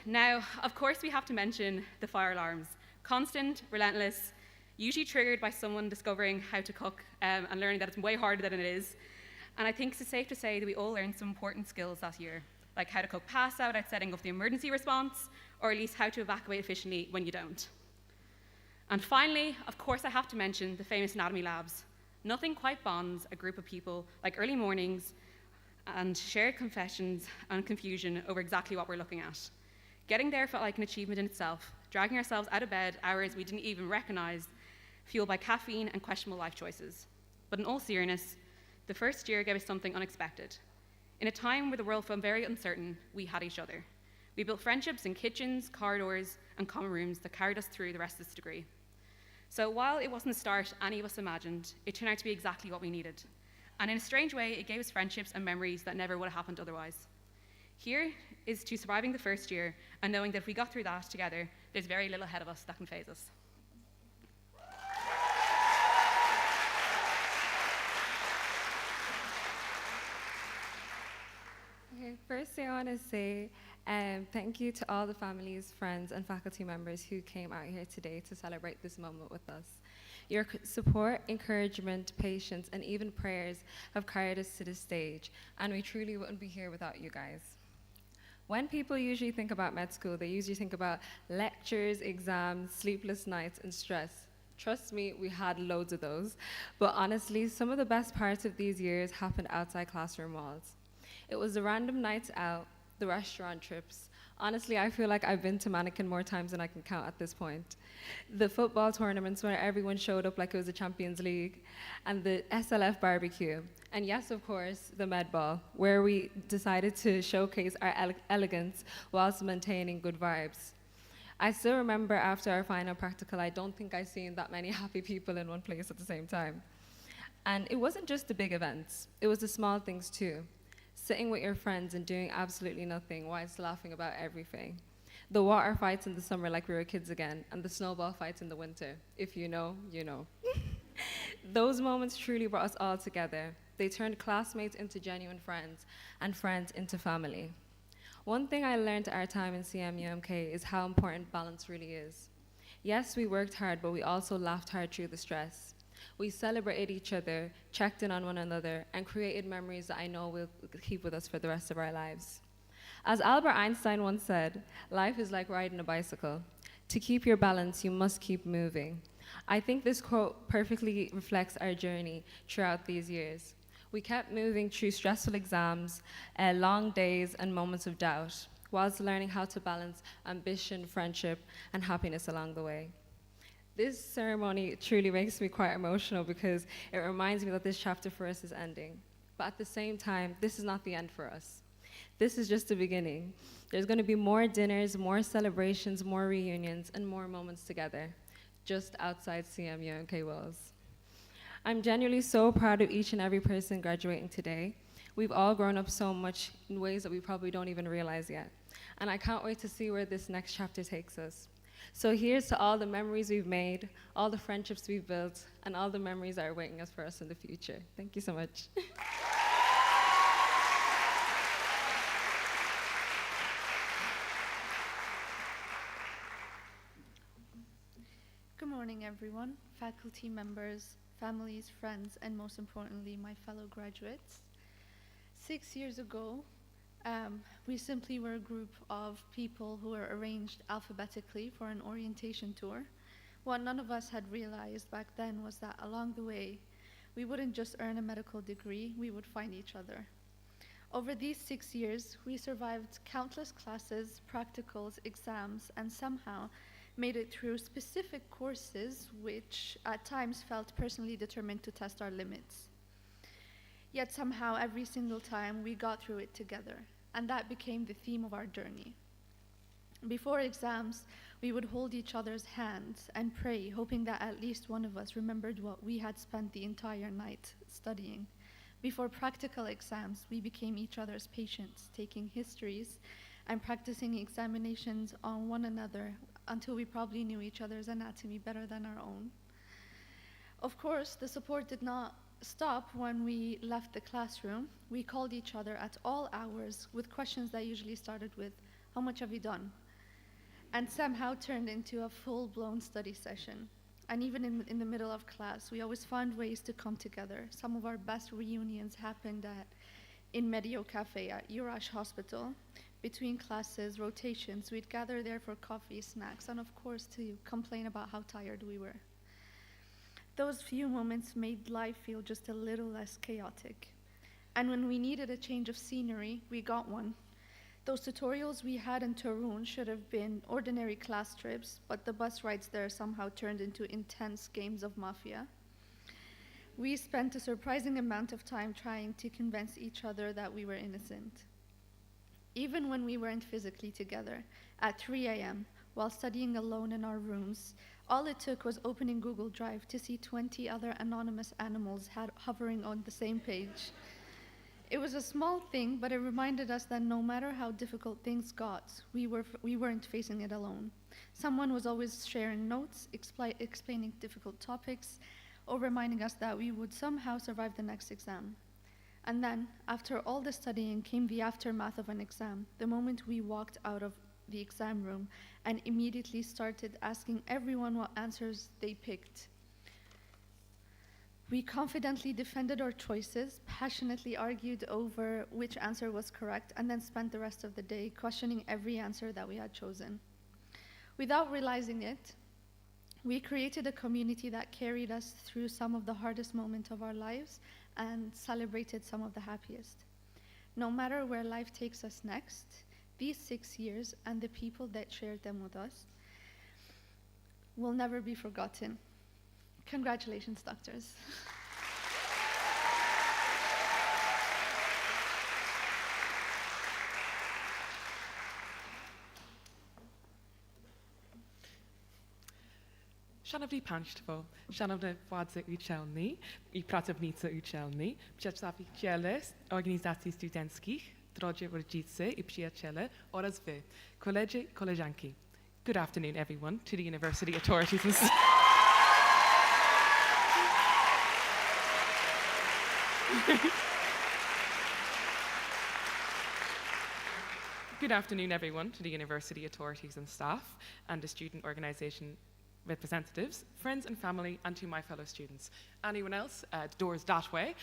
Now, of course we have to mention the fire alarms, constant, relentless, usually triggered by someone discovering how to cook and learning that it's way harder than it is. And I think it's safe to say that we all learned some important skills that year, like how to cook pasta without setting off the emergency response, or at least how to evacuate efficiently when you don't. And finally, of course I have to mention the famous anatomy labs. Nothing quite bonds a group of people like early mornings and shared confessions and confusion over exactly what we're looking at. Getting there felt like an achievement in itself, dragging ourselves out of bed hours we didn't even recognize, fueled by caffeine and questionable life choices. But in all seriousness, the first year gave us something unexpected. In a time where the world felt very uncertain, we had each other. We built friendships in kitchens, corridors, and common rooms that carried us through the rest of this degree. So while it wasn't the start any of us imagined, it turned out to be exactly what we needed. And in a strange way, it gave us friendships and memories that never would have happened otherwise. Here is to surviving the first year and knowing that if we got through that together, there's very little ahead of us that can faze us. Okay, first I want to say thank you to all the families, friends, and faculty members who came out here today to celebrate this moment with us. Your support, encouragement, patience, and even prayers have carried us to this stage, and we truly wouldn't be here without you guys. When people usually think about med school, they usually think about lectures, exams, sleepless nights, and stress. Trust me, we had loads of those. But honestly, some of the best parts of these years happened outside classroom walls. It was the random nights out, the restaurant trips. Honestly, I feel like I've been to Mannequin more times than I can count at this point. The football tournaments where everyone showed up like it was a Champions League, and the SLF barbecue. And yes, of course, the med ball, where we decided to showcase our elegance whilst maintaining good vibes. I still remember after our final practical, I don't think I've seen that many happy people in one place at the same time. And it wasn't just the big events, it was the small things too. Sitting with your friends and doing absolutely nothing whilst laughing about everything. The water fights in the summer like we were kids again, and the snowball fights in the winter. If you know, you know. Those moments truly brought us all together. They turned classmates into genuine friends, and friends into family. One thing I learned at our time in CMUMK is how important balance really is. Yes, we worked hard, but we also laughed hard through the stress. We celebrated each other, checked in on one another, and created memories that I know will keep with us for the rest of our lives. As Albert Einstein once said, life is like riding a bicycle. To keep your balance, you must keep moving. I think this quote perfectly reflects our journey throughout these years. We kept moving through stressful exams, long days, and moments of doubt, whilst learning how to balance ambition, friendship, and happiness along the way. This ceremony truly makes me quite emotional because it reminds me that this chapter for us is ending. But at the same time, this is not the end for us. This is just the beginning. There's going to be more dinners, more celebrations, more reunions, and more moments together, just outside CMUMK walls. I'm genuinely so proud of each and every person graduating today. We've all grown up so much in ways that we probably don't even realize yet. And I can't wait to see where this next chapter takes us. So here's to all the memories we've made, all the friendships we've built, and all the memories that are waiting us for us in the future. Thank you so much. Good morning, everyone, faculty members, families, friends, and most importantly, my fellow graduates. 6 years ago, we simply were a group of people who were arranged alphabetically for an orientation tour. What none of us had realized back then was that along the way, we wouldn't just earn a medical degree, we would find each other. Over these 6 years, we survived countless classes, practicals, exams, and somehow made it through specific courses which at times felt personally determined to test our limits. Yet somehow every single time we got through it together, and that became the theme of our journey. Before exams, we would hold each other's hands and pray, hoping that at least one of us remembered what we had spent the entire night studying. Before practical exams, we became each other's patients, taking histories and practicing examinations on one another until we probably knew each other's anatomy better than our own. Of course, the support did not stop when we left the classroom. We called each other at all hours with questions that usually started with, "How much have you done?" and somehow turned into a full-blown study session. And even in the middle of class, we always found ways to come together. Some of our best reunions happened in Medio Cafe at Urash Hospital. Between classes, rotations, we'd gather there for coffee, snacks, and of course to complain about how tired we were. Those few moments made life feel just a little less chaotic. And when we needed a change of scenery, we got one. Those tutorials we had in Torun should have been ordinary class trips, but the bus rides there somehow turned into intense games of Mafia. We spent a surprising amount of time trying to convince each other that we were innocent. Even when we weren't physically together, at 3 a.m., while studying alone in our rooms, all it took was opening Google Drive to see 20 other anonymous animals hovering on the same page. It was a small thing, but it reminded us that no matter how difficult things got, we weren't facing it alone. Someone was always sharing notes, explaining difficult topics, or reminding us that we would somehow survive the next exam. And then, after all the studying, came the aftermath of an exam, the moment we walked out of the exam room and immediately started asking everyone what answers they picked. We confidently defended our choices, passionately argued over which answer was correct, and then spent the rest of the day questioning every answer that we had chosen. Without realizing it, we created a community that carried us through some of the hardest moments of our lives and celebrated some of the happiest. No matter where life takes us next, these 6 years and the people that shared them with us will never be forgotten. Congratulations, doctors. Szanowni Państwo, szanowne władze uczelni i pracownicy uczelni, przedstawiciele organizacji studenckich, drodzy rodzice i przyjaciele oraz wy, koledzy, koleżanki. Good afternoon, everyone, to the university authorities and Good afternoon, everyone, to the university authorities and staff, and the student organization representatives, friends and family, and to my fellow students. Anyone else? The door is that way.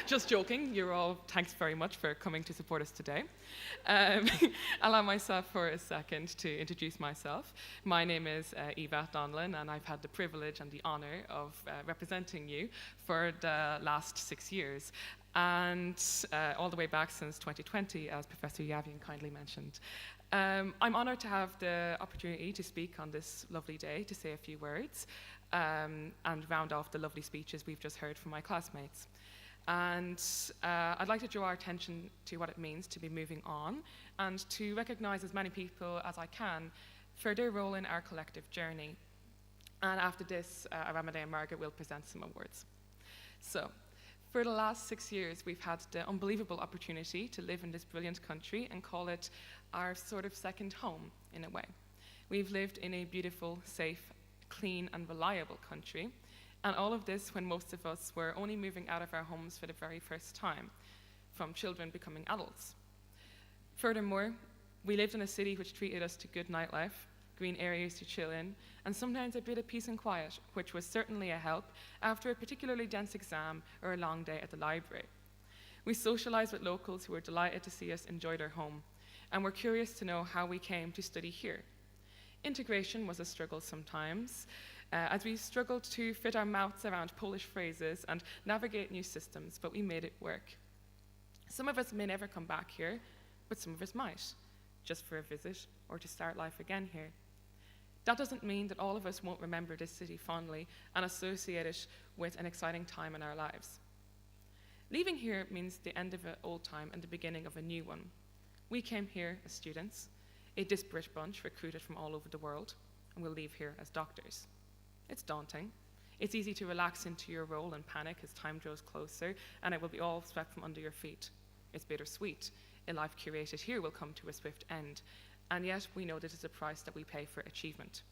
Just joking, you're all, thanks very much for coming to support us today. Allow myself for a second to introduce myself. My name is Eva Donlan, and I've had the privilege and the honor of representing you for the last 6 years. And all the way back since 2020, as Professor Yavian kindly mentioned. I'm honored to have the opportunity to speak on this lovely day, to say a few words, and round off the lovely speeches we've just heard from my classmates. And I'd like to draw our attention to what it means to be moving on, and to recognize as many people as I can for their role in our collective journey. And after this, Aramide and Margaret will present some awards. So, for the last 6 years, we've had the unbelievable opportunity to live in this brilliant country and call it our sort of second home, in a way. We've lived in a beautiful, safe, clean, and reliable country, and all of this when most of us were only moving out of our homes for the very first time, from children becoming adults. Furthermore, we lived in a city which treated us to good nightlife, green areas to chill in, and sometimes a bit of peace and quiet, which was certainly a help after a particularly dense exam or a long day at the library. We socialized with locals who were delighted to see us enjoy their home, and were curious to know how we came to study here. Integration was a struggle sometimes, as we struggled to fit our mouths around Polish phrases and navigate new systems, but we made it work. Some of us may never come back here, but some of us might, just for a visit or to start life again here. That doesn't mean that all of us won't remember this city fondly and associate it with an exciting time in our lives. Leaving here means the end of an old time and the beginning of a new one. We came here as students, a disparate bunch recruited from all over the world, and we'll leave here as doctors. It's daunting. It's easy to relax into your role and panic as time draws closer, and it will be all swept from under your feet. It's bittersweet. A life curated here will come to a swift end, and yet we know this is a price that we pay for achievement.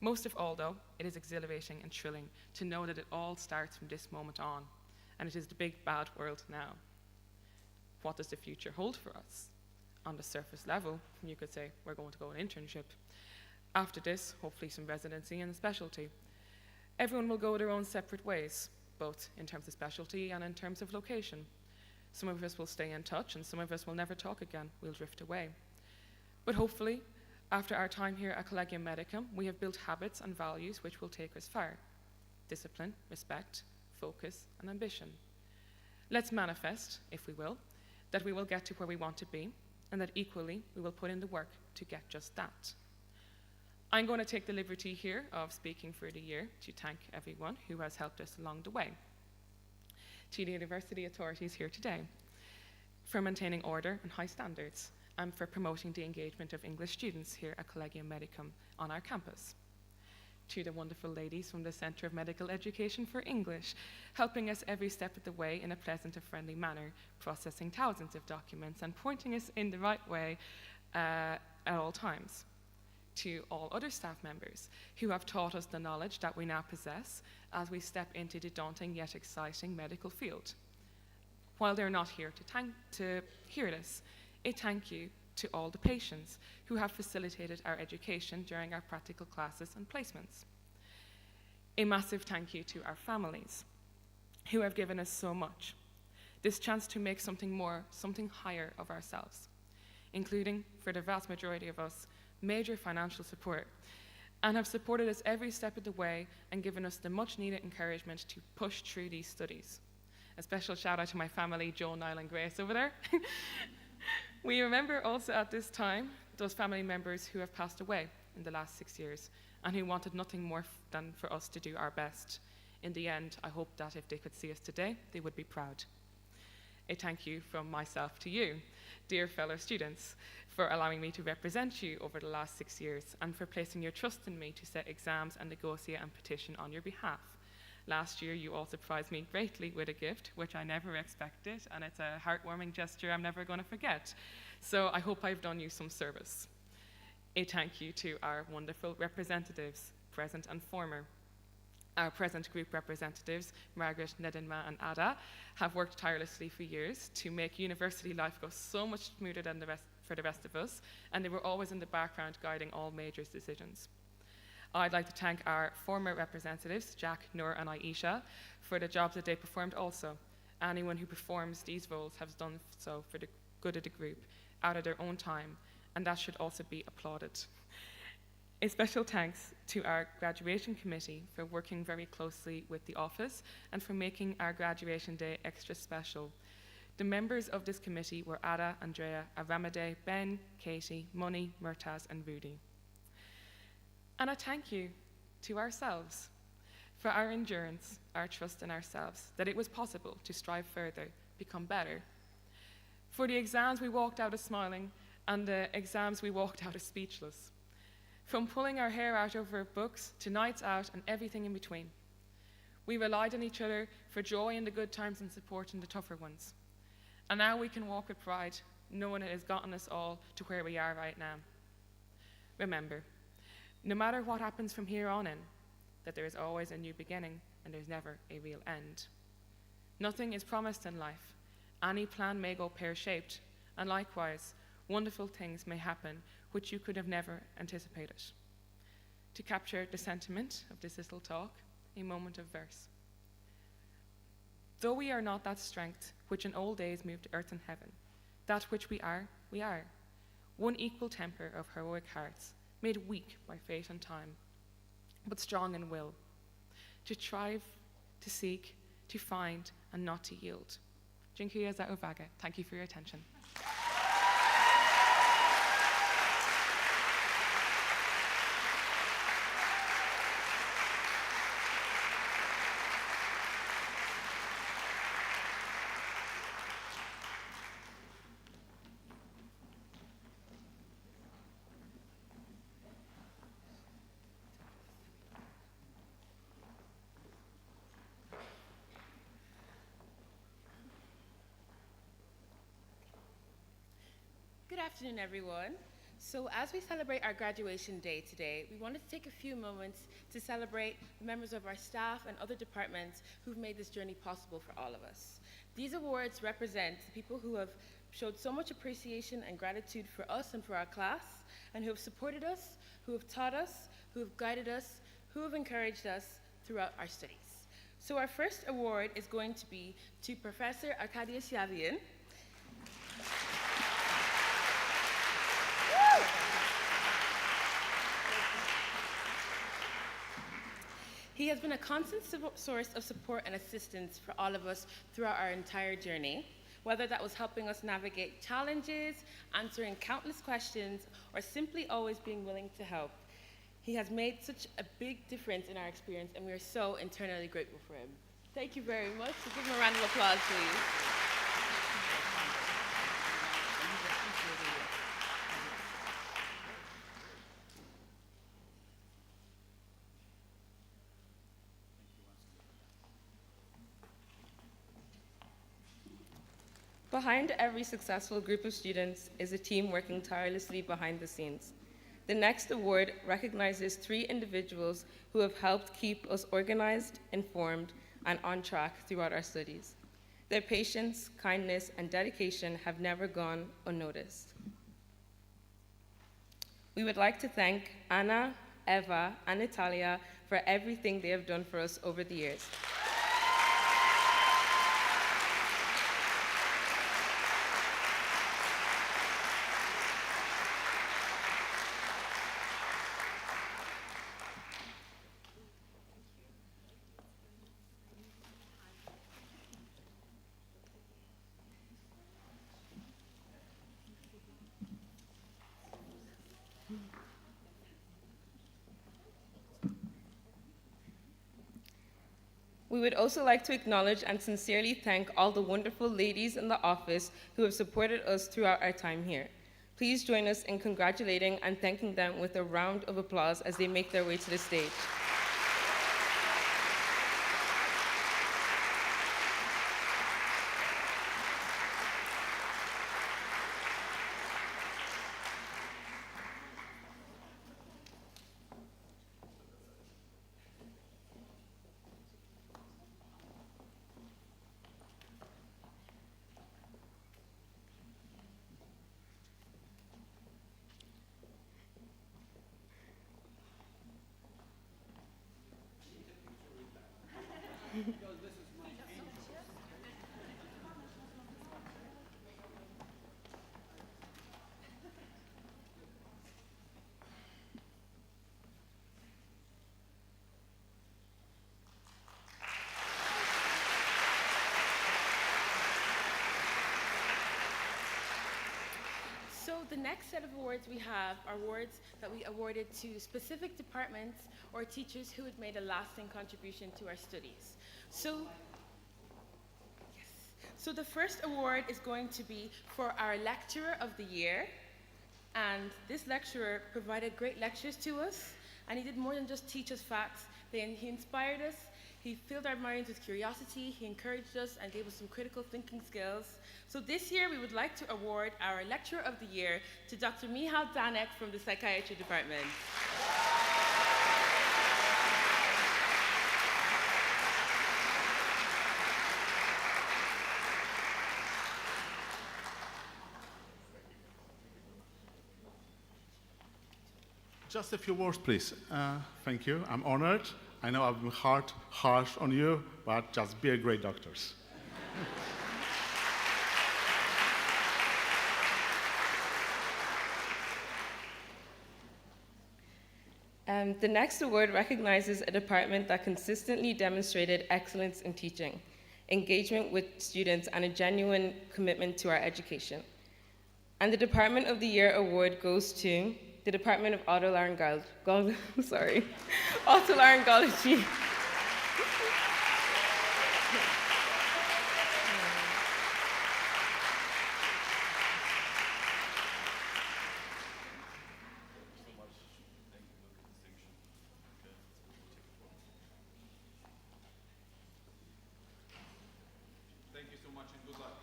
Most of all, though, it is exhilarating and thrilling to know that it all starts from this moment on, and it is the big bad world now. What does the future hold for us? On the surface level, you could say we're going to go on internship. After this, hopefully some residency and a specialty. Everyone will go their own separate ways, both in terms of specialty and in terms of location. Some of us will stay in touch, and some of us will never talk again. We'll drift away. But hopefully, after our time here at Collegium Medicum, we have built habits and values which will take us far. Discipline, respect, focus, and ambition. Let's manifest, if we will, that we will get to where we want to be, and that equally we will put in the work to get just that. I'm going to take the liberty here of speaking for the year to thank everyone who has helped us along the way. To the university authorities here today, for maintaining order and high standards, and for promoting the engagement of English students here at Collegium Medicum on our campus. To the wonderful ladies from the Centre of Medical Education for English, helping us every step of the way in a pleasant and friendly manner, processing thousands of documents and pointing us in the right way at all times. To all other staff members who have taught us the knowledge that we now possess as we step into the daunting yet exciting medical field. While they're not here to hear this, a thank you to all the patients who have facilitated our education during our practical classes and placements. A massive thank you to our families who have given us so much. This chance to make something more, something higher of ourselves, including, for the vast majority of us, major financial support, and have supported us every step of the way and given us the much needed encouragement to push through these studies. A special shout out to my family, Joe, Niall and Grace over there. We remember also at this time those family members who have passed away in the last 6 years and who wanted nothing more than for us to do our best. In the end, I hope that if they could see us today, they would be proud. A thank you from myself to you, dear fellow students, for allowing me to represent you over the last 6 years and for placing your trust in me to set exams and negotiate and petition on your behalf. Last year, you all surprised me greatly with a gift, which I never expected, and it's a heartwarming gesture I'm never going to forget. So I hope I've done you some service. A thank you to our wonderful representatives, present and former. Our present group representatives, Margaret, Nedinma, and Ada, have worked tirelessly for years to make university life go so much smoother than for the rest of us, and they were always in the background guiding all major decisions. I'd like to thank our former representatives, Jack, Noor, and Aisha, for the jobs that they performed also. Anyone who performs these roles has done so for the good of the group, out of their own time, and that should also be applauded. A special thanks to our graduation committee for working very closely with the office and for making our graduation day extra special. The members of this committee were Ada, Andrea, Aramide, Ben, Katie, Moni, Murtaz, and Rudy. And a thank you to ourselves for our endurance, our trust in ourselves, that it was possible to strive further, become better. For the exams we walked out of smiling, and the exams we walked out of speechless. From pulling our hair out over books to nights out and everything in between. We relied on each other for joy in the good times and support in the tougher ones. And now we can walk with pride, knowing it has gotten us all to where we are right now. Remember, no matter what happens from here on in, that there is always a new beginning and there's never a real end. Nothing is promised in life. Any plan may go pear-shaped, and likewise, wonderful things may happen which you could have never anticipated. To capture the sentiment of this little talk, a moment of verse. Though we are not that strength which in old days moved earth and heaven, that which we are, one equal temper of heroic hearts, made weak by fate and time, but strong in will, to strive, to seek, to find, and not to yield. Dziękuję za uwagę. Thank you for your attention. Good afternoon, everyone. So as we celebrate our graduation day today, we wanted to take a few moments to celebrate the members of our staff and other departments who've made this journey possible for all of us. These awards represent the people who have showed so much appreciation and gratitude for us and for our class, and who have supported us, who have taught us, who have guided us, who have encouraged us throughout our studies. So our first award is going to be to Professor Arkadiusz Yavian. He has been a constant source of support and assistance for all of us throughout our entire journey, whether that was helping us navigate challenges, answering countless questions, or simply always being willing to help. He has made such a big difference in our experience, and we are so internally grateful for him. Thank you very much. So give him a round of applause, please. Behind every successful group of students is a team working tirelessly behind the scenes. The next award recognizes 3 individuals who have helped keep us organized, informed, and on track throughout our studies. Their patience, kindness, and dedication have never gone unnoticed. We would like to thank Anna, Eva, and Natalia for everything they have done for us over the years. We would also like to acknowledge and sincerely thank all the wonderful ladies in the office who have supported us throughout our time here. Please join us in congratulating and thanking them with a round of applause as they make their way to the stage. So the next set of awards we have are awards that we awarded to specific departments or teachers who had made a lasting contribution to our studies. So the first award is going to be for our Lecturer of the Year. And this lecturer provided great lectures to us, and he did more than just teach us facts. He inspired us, he filled our minds with curiosity, he encouraged us and gave us some critical thinking skills. So this year we would like to award our Lecturer of the Year to Dr. Michal Danek from the Psychiatry Department. Just a few words, please. Thank you. I'm honored. I know I've been harsh on you, but just be a great doctors. The next award recognizes a department that consistently demonstrated excellence in teaching, engagement with students, and a genuine commitment to our education. And the Department of the Year award goes to the Department of Otolaryngology. Thank you so much and good luck.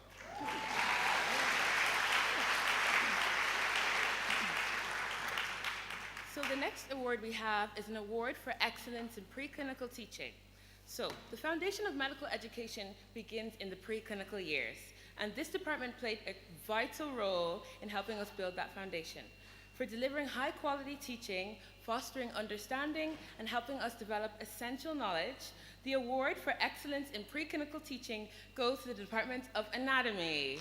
the next award we have is an award for excellence in preclinical teaching. So, the foundation of medical education begins in the preclinical years, and this department played a vital role in helping us build that foundation. For delivering high-quality teaching, fostering understanding, and helping us develop essential knowledge, the award for excellence in preclinical teaching goes to the Department of Anatomy.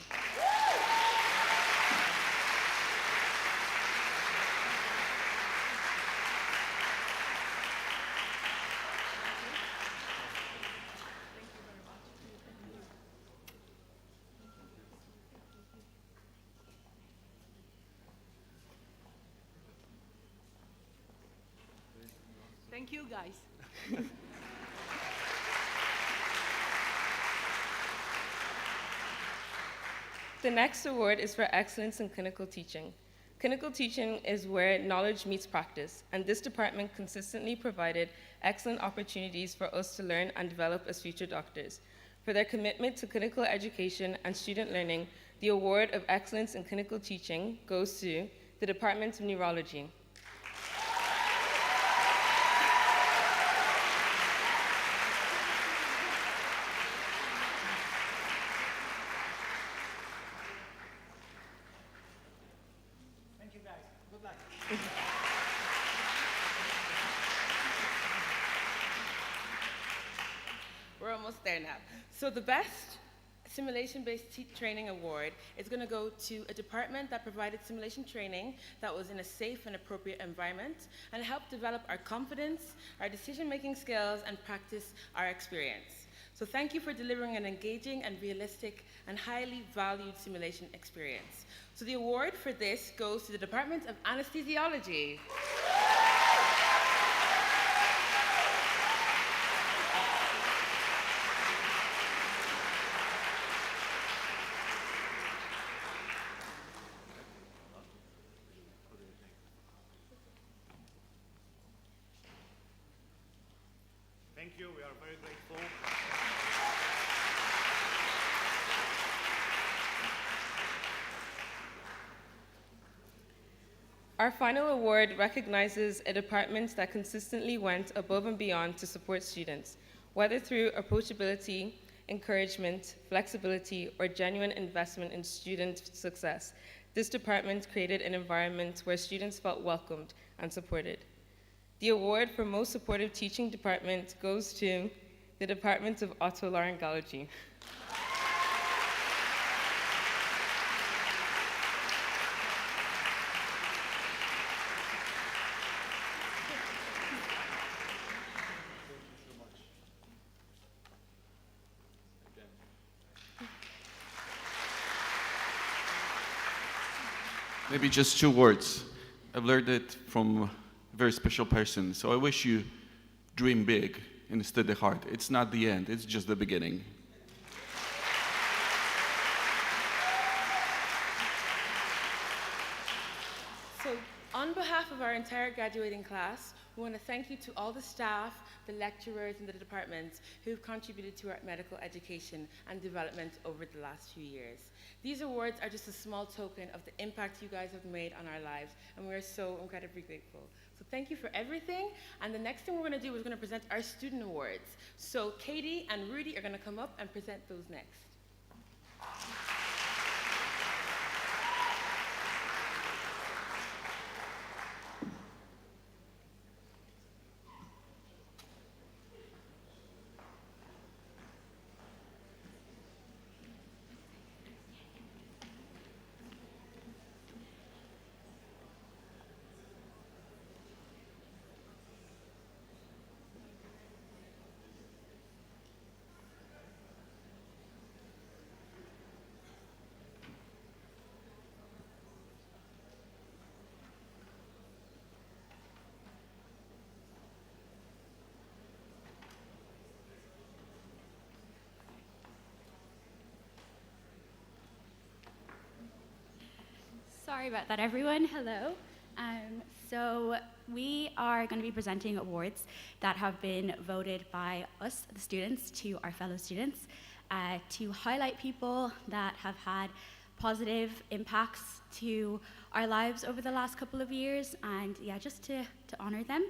Thank you, guys. The next award is for excellence in clinical teaching. Clinical teaching is where knowledge meets practice, and this department consistently provided excellent opportunities for us to learn and develop as future doctors. For their commitment to clinical education and student learning, the award of excellence in clinical teaching goes to the Department of Neurology. Thank you, guys. Good luck. We're almost there now. So the best simulation-based training award is going to go to a department that provided simulation training that was in a safe and appropriate environment and helped develop our confidence, our decision-making skills, and practice our experience. So thank you for delivering an engaging and realistic and highly valued simulation experience. So the award for this goes to the Department of Anesthesiology. Thank you. We are very grateful. Our final award recognizes a department that consistently went above and beyond to support students, whether through approachability, encouragement, flexibility, or genuine investment in student success. This department created an environment where students felt welcomed and supported. The award for most supportive teaching department goes to the Department of Otolaryngology. Maybe just 2 words. I've learned it from a very special person. So I wish you dream big and study hard. It's not the end, it's just the beginning. So on behalf of our entire graduating class, we want to thank you to all the staff, the lecturers, and the departments who've contributed to our medical education and development over the last few years. These awards are just a small token of the impact you guys have made on our lives, and we are so incredibly grateful. So thank you for everything, and the next thing we're going to do is going to present our student awards. So Katie and Rudy are going to come up and present those next. Sorry about that, everyone. Hello. So we are going to be presenting awards that have been voted by us, the students, to our fellow students, to highlight people that have had positive impacts to our lives over the last couple of years, and yeah, just to to honor them.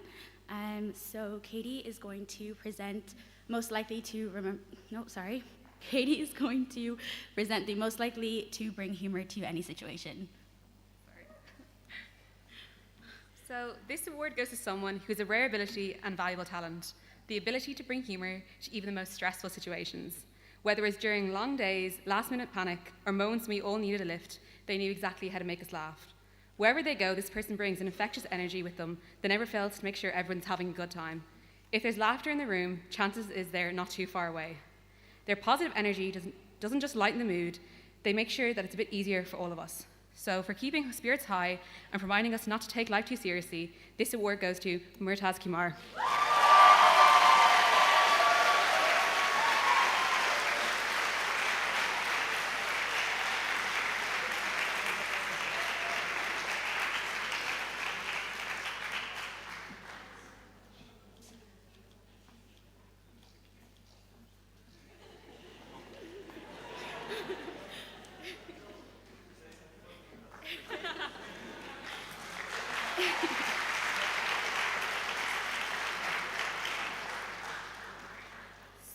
So Katie is going to present most likely to remember, no, sorry. Katie is going to present the most likely to bring humor to any situation. So this award goes to someone who has a rare ability and valuable talent, the ability to bring humor to even the most stressful situations. Whether it's during long days, last-minute panic, or moments when we all needed a lift, they knew exactly how to make us laugh. Wherever they go, this person brings an infectious energy with them that never fails to make sure everyone's having a good time. If there's laughter in the room, chances is they're not too far away. Their positive energy doesn't just lighten the mood, they make sure that it's a bit easier for all of us. So for keeping spirits high and for reminding us not to take life too seriously, this award goes to Murtaz Kumar.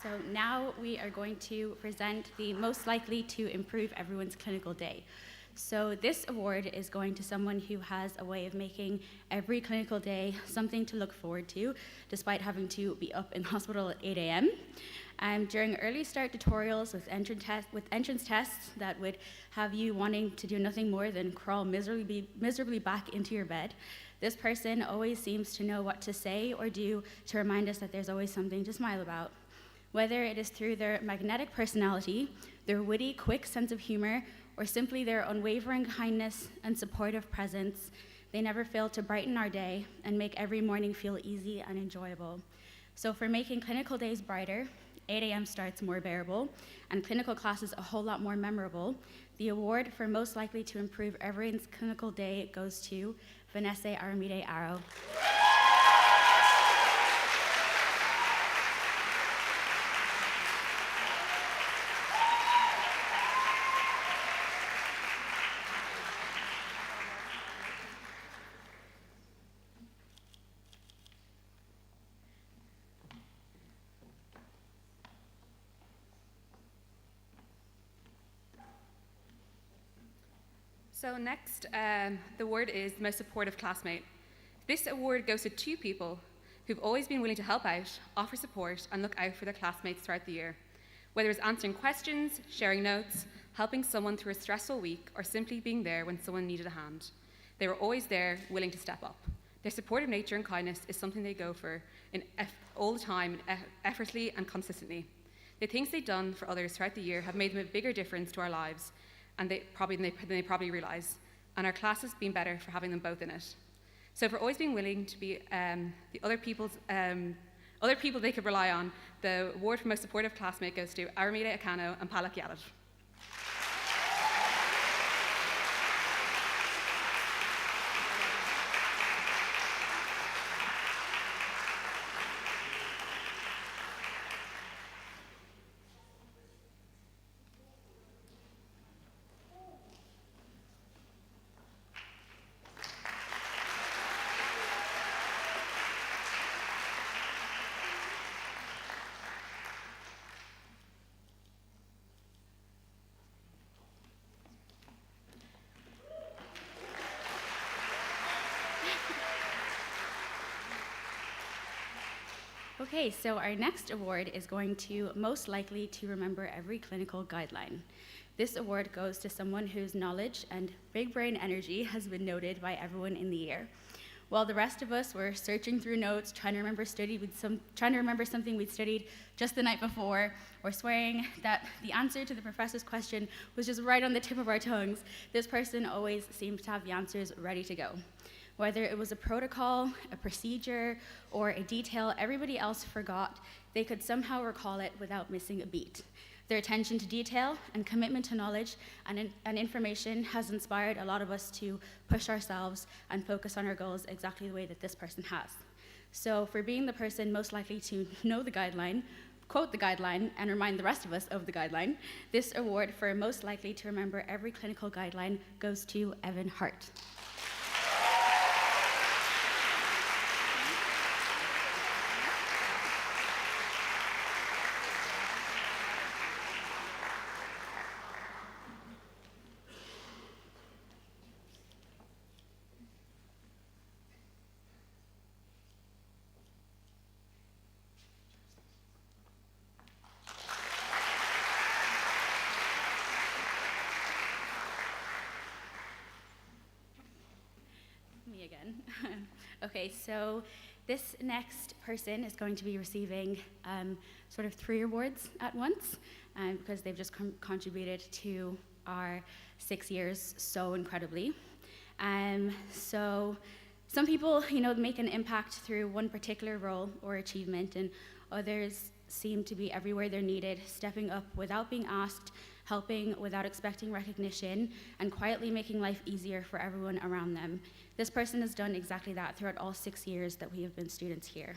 So now we are going to present the most likely to improve everyone's clinical day. So this award is going to someone who has a way of making every clinical day something to look forward to, despite having to be up in hospital at 8 a.m. During early start tutorials with entrance tests that would have you wanting to do nothing more than crawl miserably back into your bed, this person always seems to know what to say or do to remind us that there's always something to smile about. Whether it is through their magnetic personality, their witty, quick sense of humor, or simply their unwavering kindness and supportive presence, they never fail to brighten our day and make every morning feel easy and enjoyable. So for making clinical days brighter, 8 a.m. starts more bearable, and clinical classes a whole lot more memorable, the award for most likely to improve everyone's clinical day goes to Vanessa Aramide Arrow. So next, the award is Most Supportive Classmate. This award goes to two people who've always been willing to help out, offer support, and look out for their classmates throughout the year. Whether it's answering questions, sharing notes, helping someone through a stressful week, or simply being there when someone needed a hand. They were always there, willing to step up. Their supportive nature and kindness is something they go for all the time, effortlessly and consistently. The things they've done for others throughout the year have made them a bigger difference to our lives, and they probably realize. And our class has been better for having them both in it. So for always being willing to be the other people they could rely on, the award for Most Supportive Classmate goes to Aramide Akano and Palak Yadav. Okay, so our next award is going to most likely to remember every clinical guideline. This award goes to someone whose knowledge and big brain energy has been noted by everyone in the year. While the rest of us were searching through notes, trying to remember something we'd studied just the night before, or swearing that the answer to the professor's question was just right on the tip of our tongues, this person always seemed to have the answers ready to go. Whether it was a protocol, a procedure, or a detail everybody else forgot, they could somehow recall it without missing a beat. Their attention to detail and commitment to knowledge and information has inspired a lot of us to push ourselves and focus on our goals exactly the way that this person has. So for being the person most likely to know the guideline, quote the guideline, and remind the rest of us of the guideline, this award for most likely to remember every clinical guideline goes to Evan Hart. me again. Okay, so this next person is going to be receiving sort of 3 awards at once because they've just contributed to our 6 years so incredibly. So some people, make an impact through one particular role or achievement, and others seem to be everywhere they're needed, stepping up without being asked, helping without expecting recognition, and quietly making life easier for everyone around them. This person has done exactly that throughout all 6 years that we have been students here.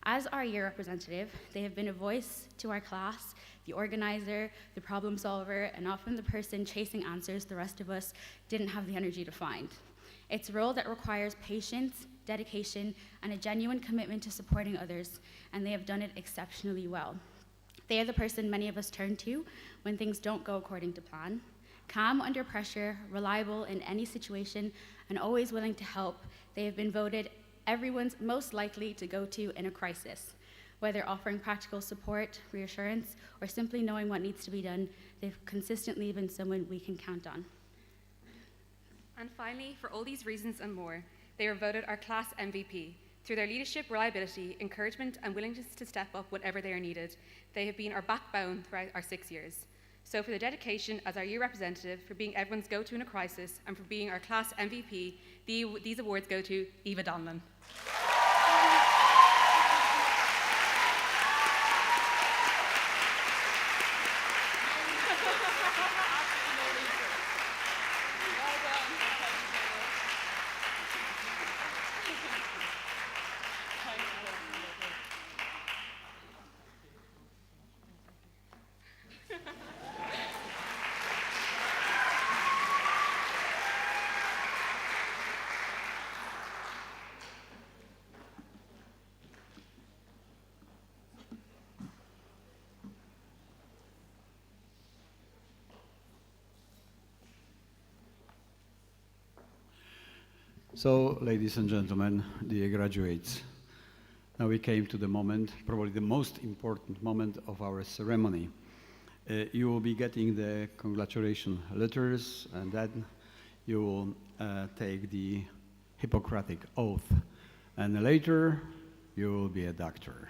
As our year representative, they have been a voice to our class, the organizer, the problem solver, and often the person chasing answers the rest of us didn't have the energy to find. It's a role that requires patience, dedication, and a genuine commitment to supporting others, and they have done it exceptionally well. They are the person many of us turn to when things don't go according to plan. Calm under pressure, reliable in any situation, and always willing to help, they have been voted everyone's most likely to go to in a crisis. Whether offering practical support, reassurance, or simply knowing what needs to be done, they've consistently been someone we can count on. And finally, for all these reasons and more, they were voted our class MVP. Through their leadership, reliability, encouragement, and willingness to step up whenever they are needed, they have been our backbone throughout our 6 years. So for their dedication as our year representative, for being everyone's go-to in a crisis, and for being our class MVP, these awards go to Eva Donlan. So, ladies and gentlemen, dear graduates, now we came to the moment, probably the most important moment of our ceremony. You will be getting the congratulation letters, and then you will take the Hippocratic oath, and later you will be a doctor.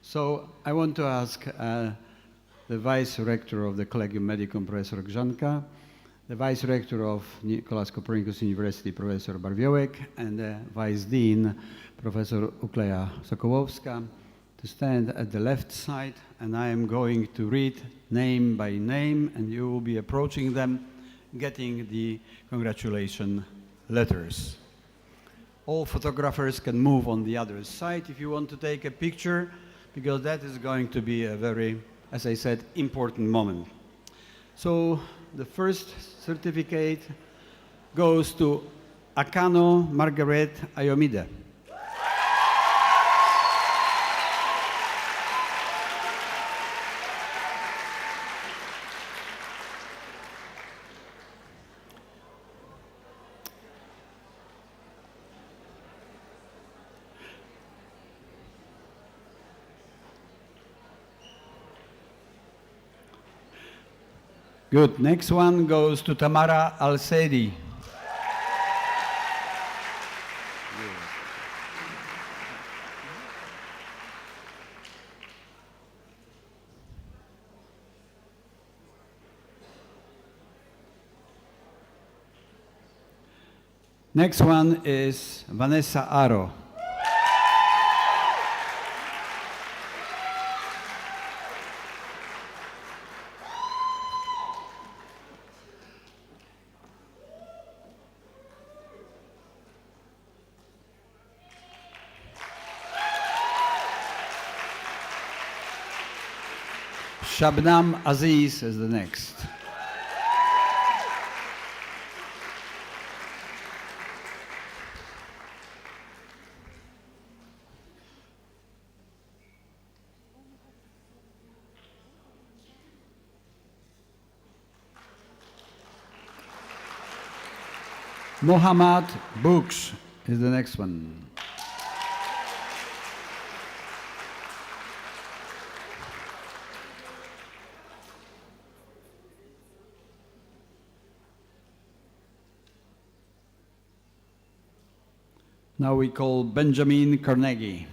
So I want to ask the Vice Rector of the Collegium Medicum, Professor Grzanka, the Vice Rector of Nicholas Copernicus University, Professor Barwiołek, and the Vice Dean, Professor Ukleja Sokołowska, to stand at the left side, and I am going to read name by name, and you will be approaching them, getting the congratulation letters. All photographers can move on the other side if you want to take a picture, because that is going to be a very, as I said, important moment. So the first certificate goes to Akano Margaret Ayomide. Good. Next one goes to Tamara Al-Saidi. Next one is Vanessa Aro. Shabnam Aziz is the next. Mohammad Buksh is the next one. Now we call Benjamin Carnegie.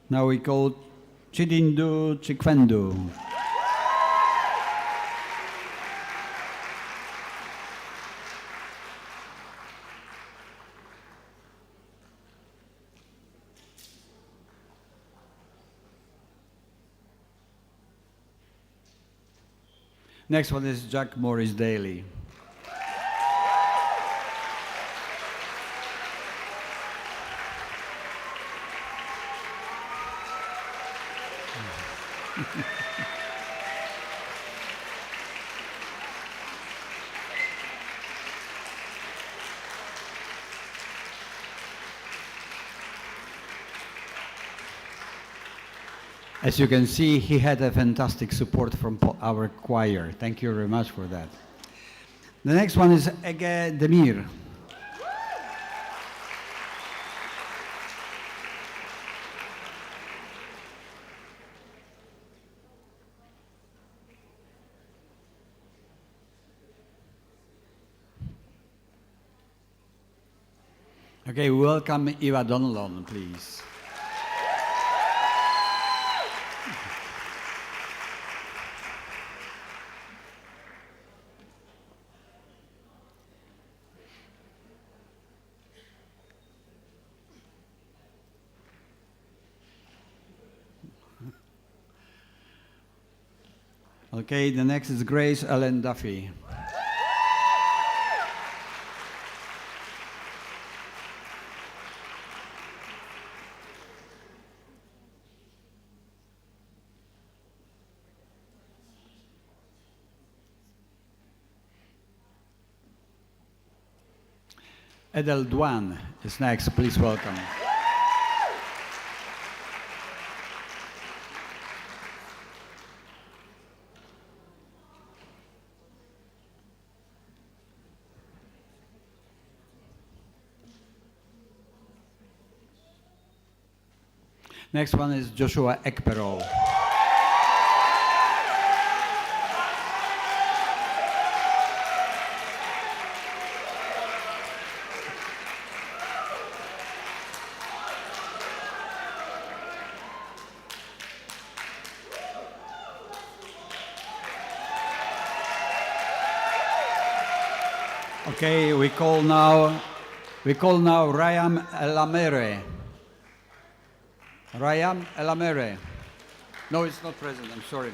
Now we call Chidindu Chikwendu. Next one is Jack Morris Daly. As you can see, he had a fantastic support from our choir. Thank you very much for that. The next one is Ege Demir. Okay, welcome Eva Donlon, please. Okay, the next is Grace Ellen Duffy. Edel Dwan is next, please welcome. Next one is Joshua Ekperol. Okay, we call now Rayam Elamere. Rayam Elamere. No, it's not present, I'm sorry.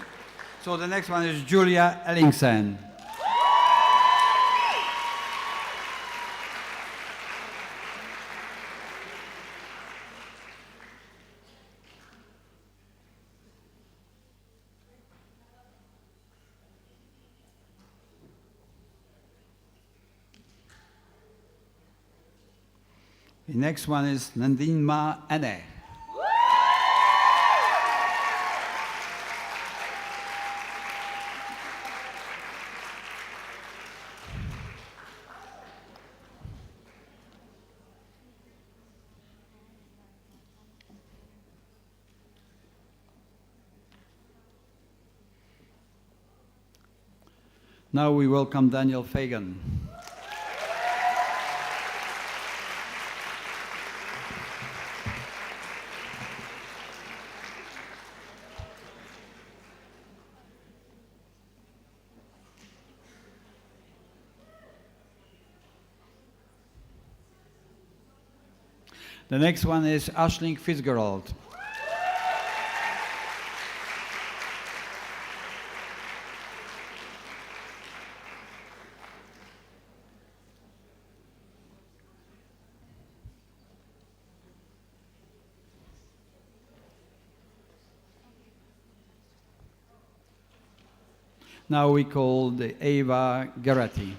So the next one is Julia Ellingsen. The next one is Nandinma Ane. Now we welcome Daniel Fagan. The next one is Aisling Fitzgerald. Now we call the Ava Garati.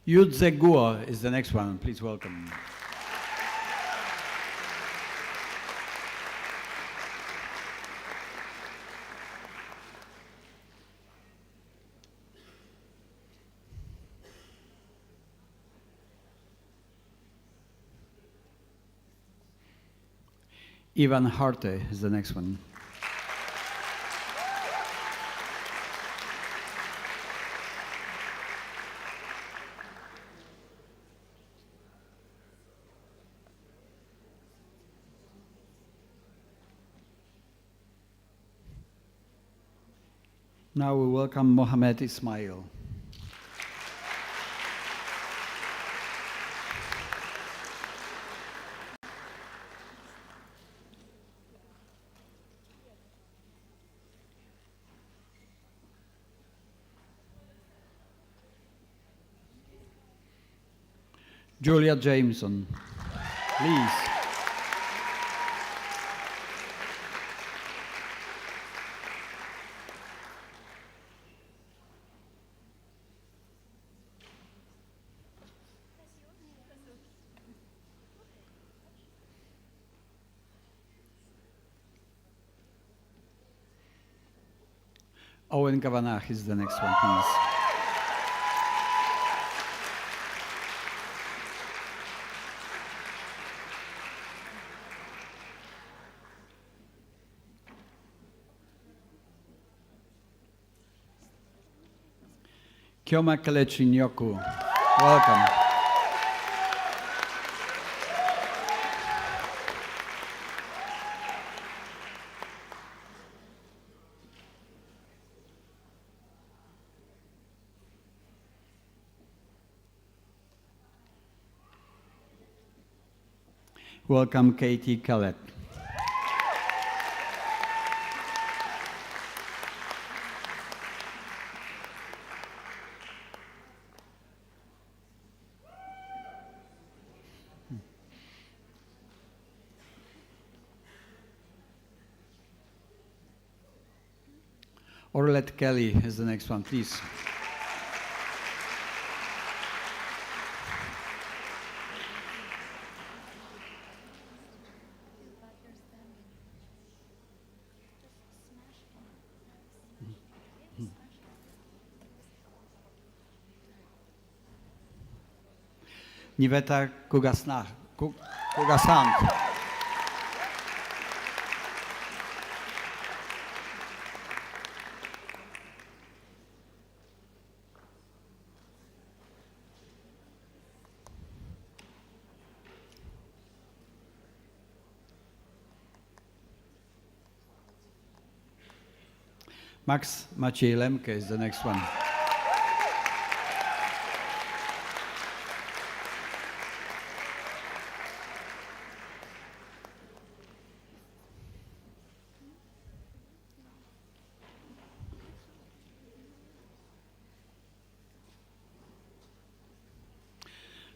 Yudze Guo is the next one. Please welcome. Ivan Harte is the next one. Now we welcome Mohamed Ismail. Julia Jameson, please. Owen Kavanagh is the next one, please. Kioma Kelechi Nyoku, welcome. Welcome, Katie Kellett. Orlette Kelly is the next one, please. Niveta Kugasant. Max Maciej Lemke is the next one.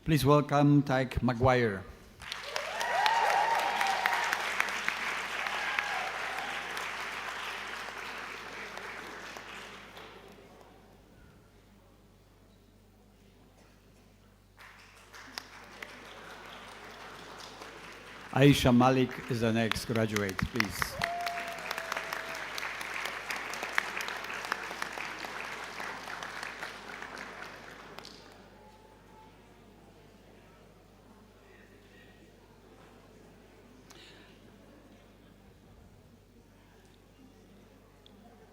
Please welcome Tyke Maguire. Aisha Malik is the next graduate, please.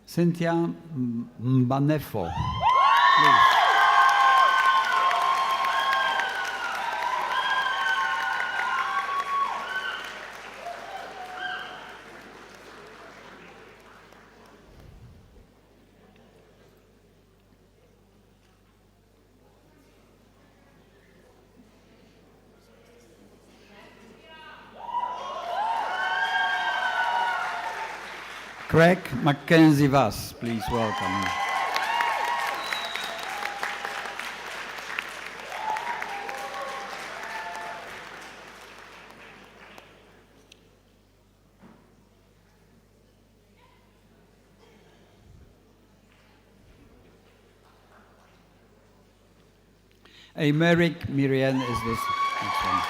Cynthia Mbanefo, please. Craig Mackenzie Vass, please welcome. Aymeric Miriam is this next one.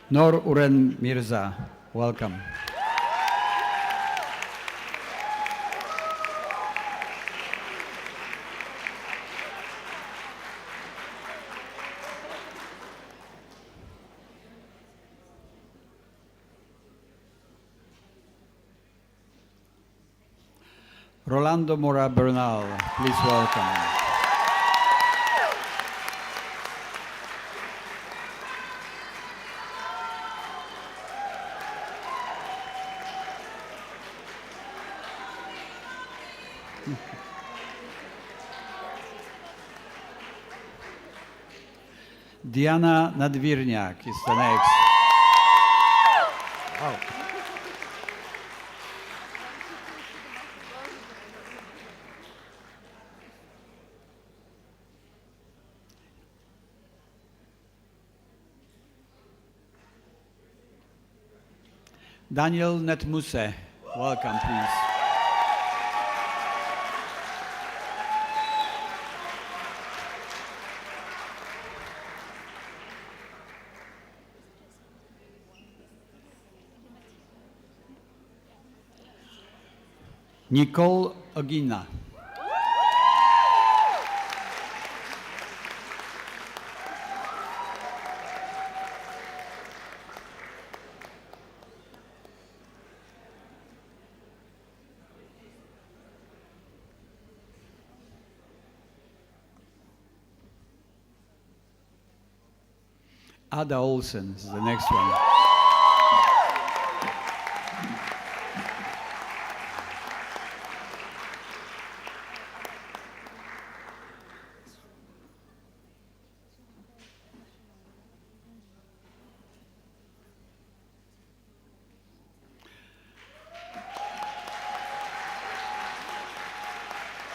Nor Uren Mirza, welcome. Rolando Mora Bernal, please welcome. Diana Nadwirniak is the next. Wow. Daniel Netmuse, welcome, please. Nicole Ogina. Ada Olsen is the next one.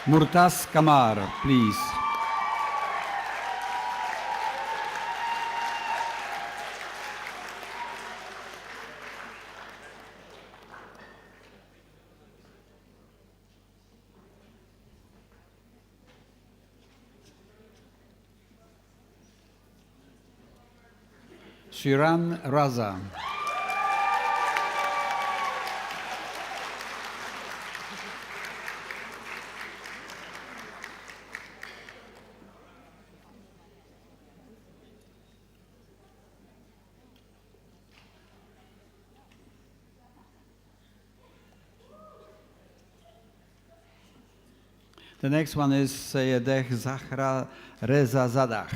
Murtaz Kamar, please. Shiran Raza. The next one is Sayedeh Zahra Reza Zadach.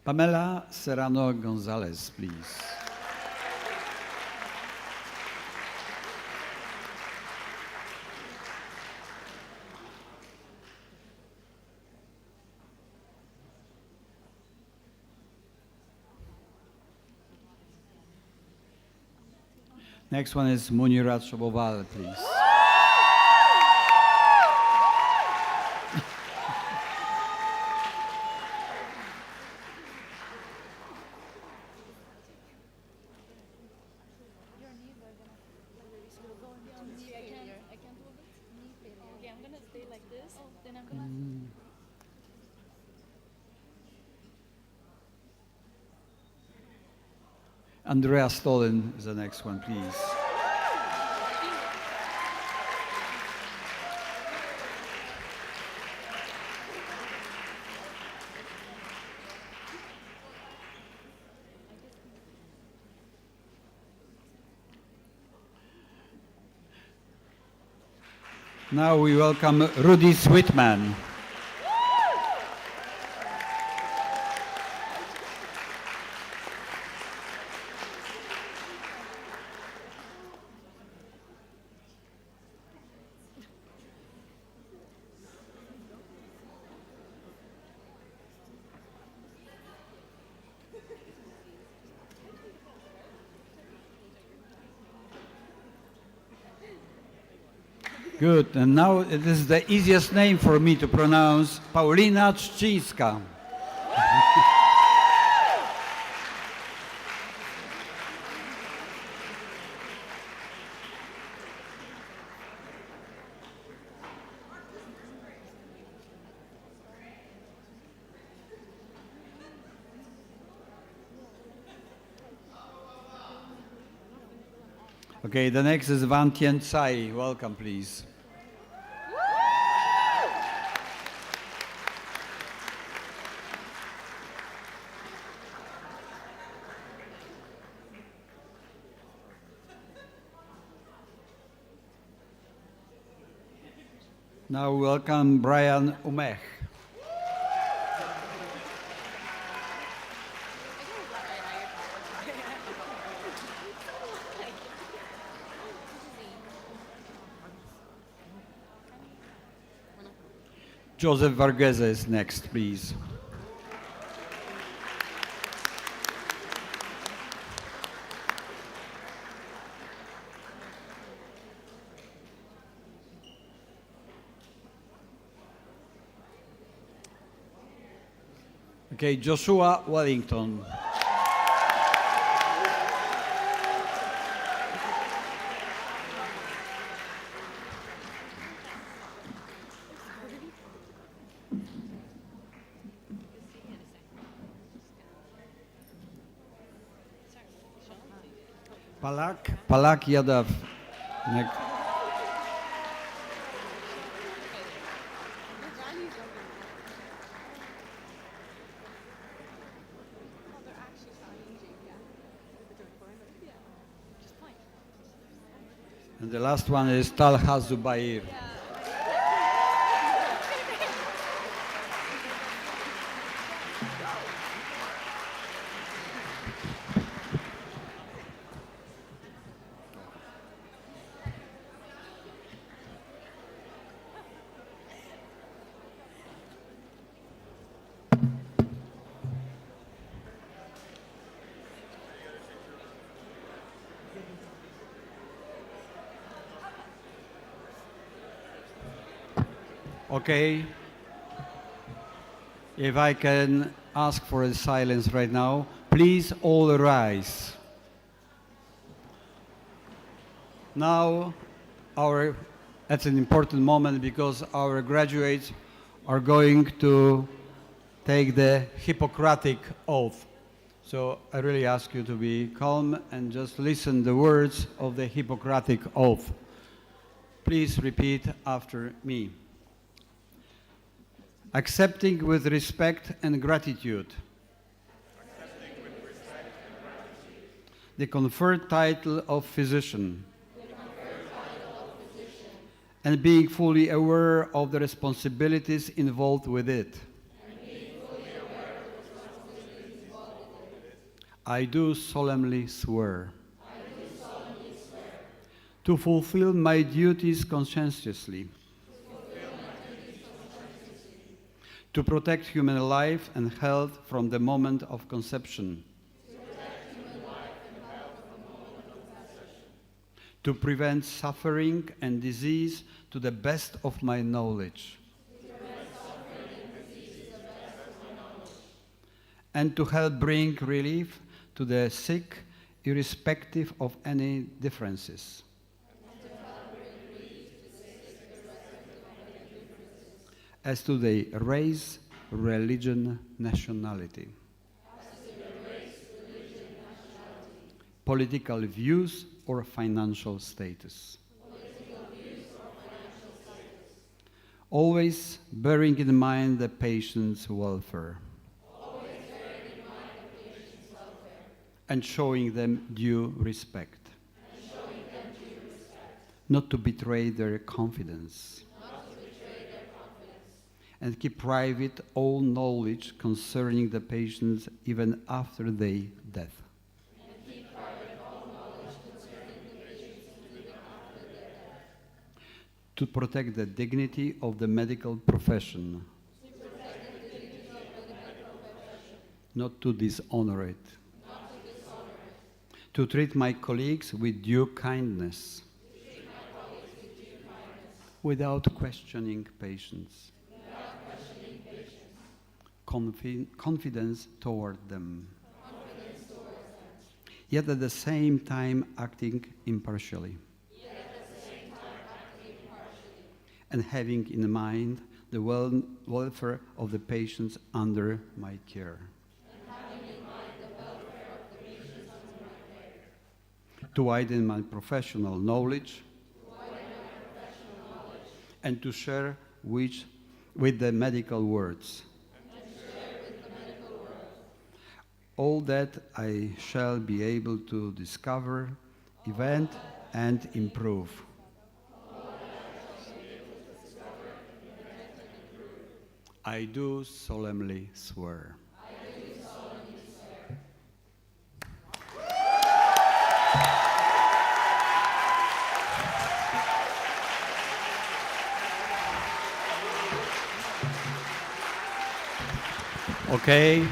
Pamela Serrano Gonzalez, please. Next one is Munirat Shoboval, please. Andrea Stolin is the next one, please. Now we welcome Rudy Sweetman. Good. And now it is the easiest name for me to pronounce, Paulina Trzcińska. Okay, the next is Van Tien Tsai. Welcome, please. Now welcome Brian Umech. Joseph Varghese is next, please. Okay, Joshua Wellington. Palak Yadav. Next. And the last one is Talha Zubair. Okay. If I can ask for a silence right now, please all rise. Now, that's an important moment because our graduates are going to take the Hippocratic oath. So I really ask you to be calm and just listen the words of the Hippocratic oath. Please repeat after me. Accepting with respect and gratitude the conferred title of physician, and being fully aware of the responsibilities involved with it. I do solemnly swear to fulfill my duties conscientiously, to protect human life and health from the moment of conception, to prevent suffering and disease to the best of my knowledge, and to help bring relief to the sick irrespective of any differences. As to the race, religion, nationality, political views or financial status. Always bearing in mind the patient's welfare. And showing them due respect. Not to betray their confidence. And keep private all knowledge concerning the patients even after their death. To protect the dignity of the medical profession. Not to dishonor it. To treat my colleagues with due kindness. without questioning patients. Confidence toward them. Yet at the same time acting impartially. And having in mind the welfare of the patients under my care. To widen my professional knowledge, and to share with the medical words. All that I shall be able to discover, invent, and improve. I do solemnly swear. Okay.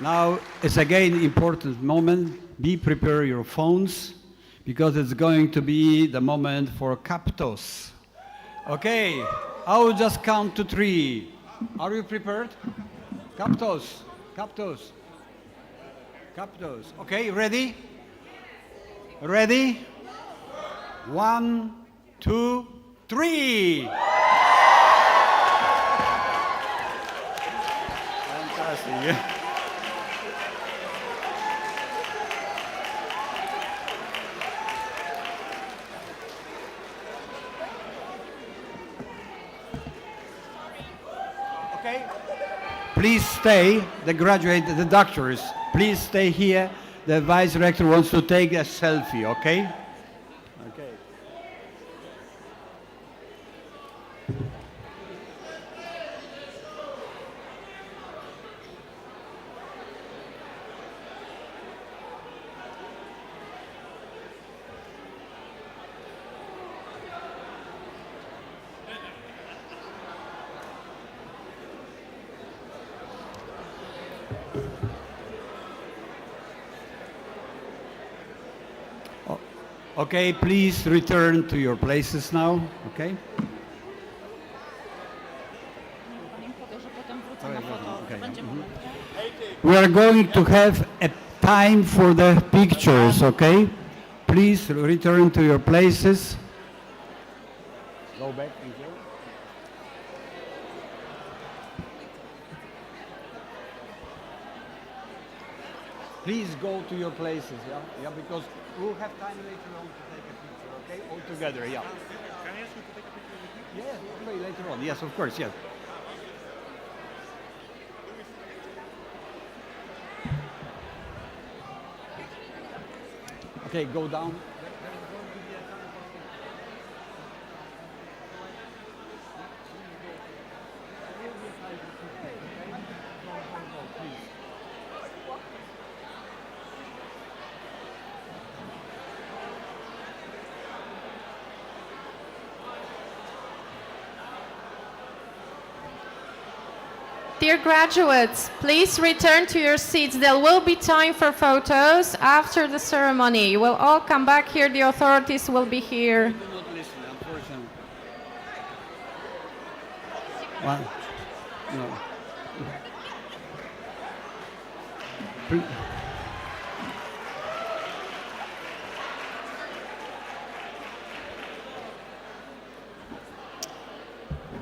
Now it's again important moment. Be prepare your phones because it's going to be the moment for captos. Okay. I will just count to 3. Are you prepared? Captos. Captos. Captos. Okay, ready? Ready? 1, 2, 3. Fantastic. Okay. Please stay, the graduate, the doctors, please stay here. The vice rector wants to take a selfie, okay? Okay. Okay, please return to your places now, okay? We are going to have a time for the pictures, okay? Please return to your places. Go back, thank you. Please go to your places, yeah? Yeah, because we'll have time later on to take a picture, okay? All together, yeah. Can I ask you to take a picture with me? Yes, okay, later on. Yes, of course, yes. Okay, go down. Dear graduates, please return to your seats. There will be time for photos after the ceremony. You will all come back here. The authorities will be here. Do not listen, unfortunately. What? No.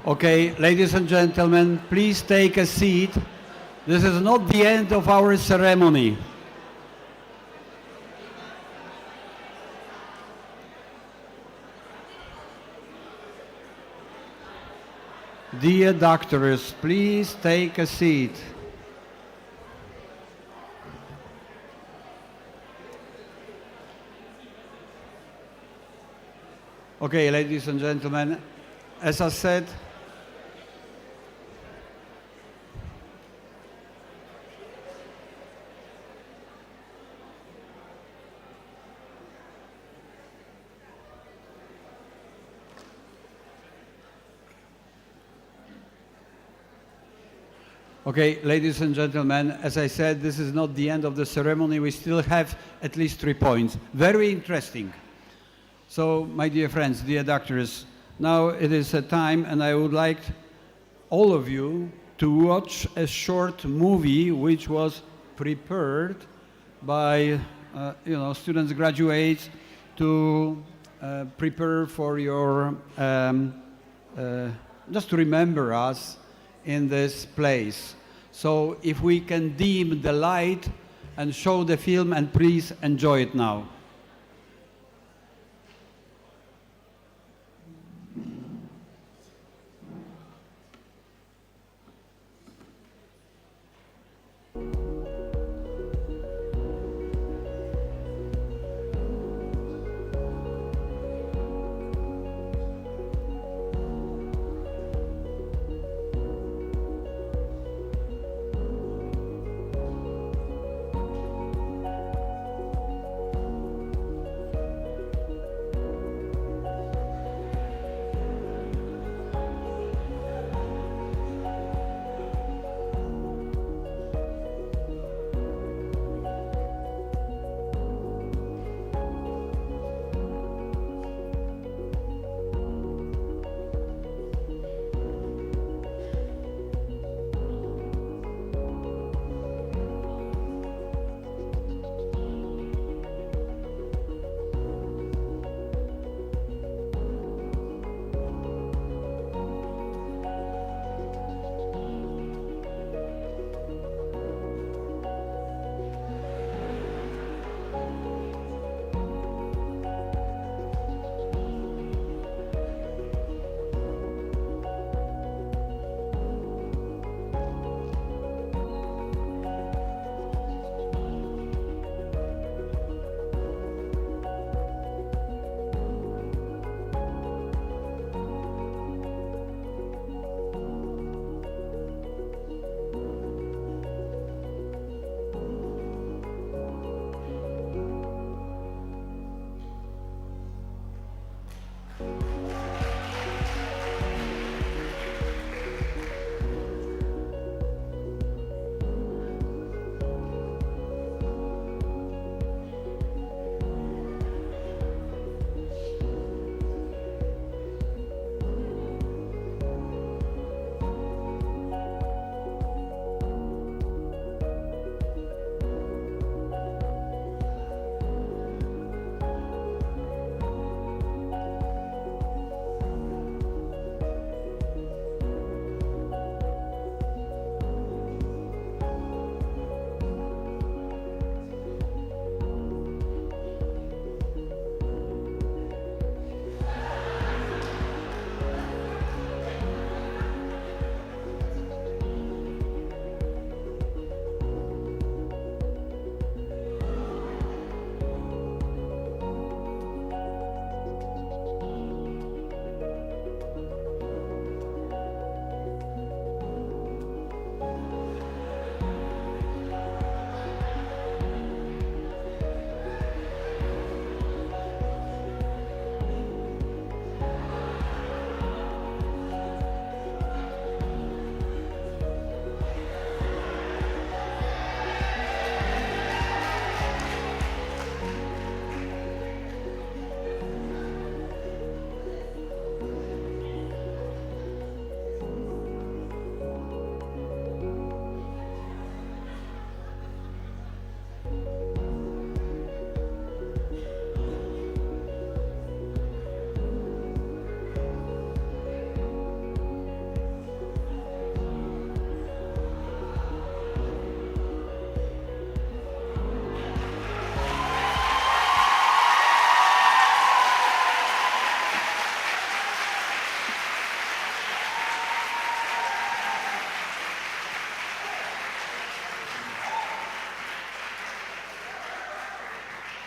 Okay, ladies and gentlemen, please take a seat. This is not the end of our ceremony. Dear doctors, please take a seat. Okay, ladies and gentlemen, as I said, okay, ladies and gentlemen, as I said, this is not the end of the ceremony. We still have at least 3 points. Very interesting. So, my dear friends, dear doctors, Now it is a time, and I would like all of you to watch a short movie which was prepared by students, graduates, to prepare for your just to remember us in this place. So if we can dim the light and show the film, and please enjoy it now.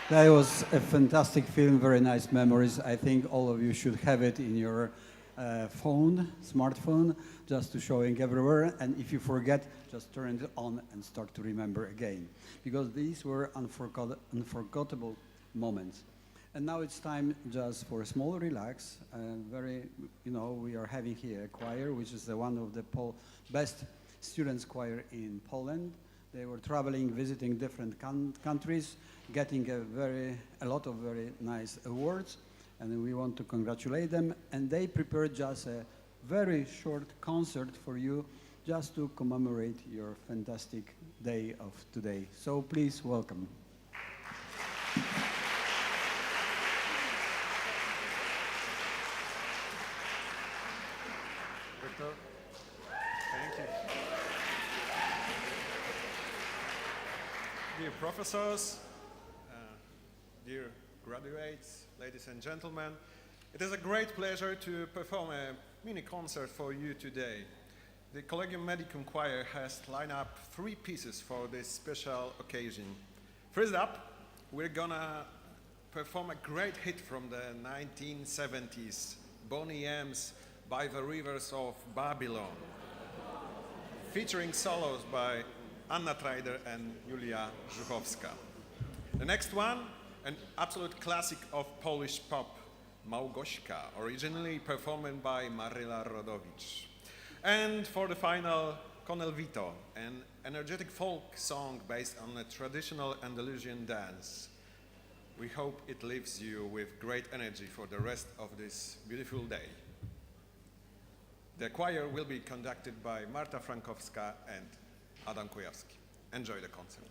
That was a fantastic film, very nice memories. I think all of you should have it in your smartphone, just to showing everywhere. And if you forget, just turn it on and start to remember again. Because these were unforgettable moments. And now it's time just for a small relax. We are having here a choir, which is one of the best students choir in Poland. They were traveling, visiting different countries, getting a lot of very nice awards. and we want to congratulate them. And they prepared just a very short concert for you just to commemorate your fantastic day of today. So please welcome. Victor, thank you. Dear professors, dear graduates, ladies and gentlemen, it is a great pleasure to perform a mini concert for you today. The Collegium Medicum choir has lined up 3 pieces for this special occasion. First up, we're gonna perform a great hit from the 1970s, Boney M's By the Rivers of Babylon, featuring solos by Anna Treider and Julia Żuchowska. The next one, an absolute classic of Polish pop, Małgośka, originally performed by Maryla Rodowicz. And for the final, Konel Vito, an energetic folk song based on a traditional Andalusian dance. We hope it leaves you with great energy for the rest of this beautiful day. The choir will be conducted by Marta Frankowska and Adam Kujawski. Enjoy the concert.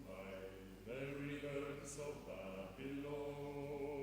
By the rivers of Babylon,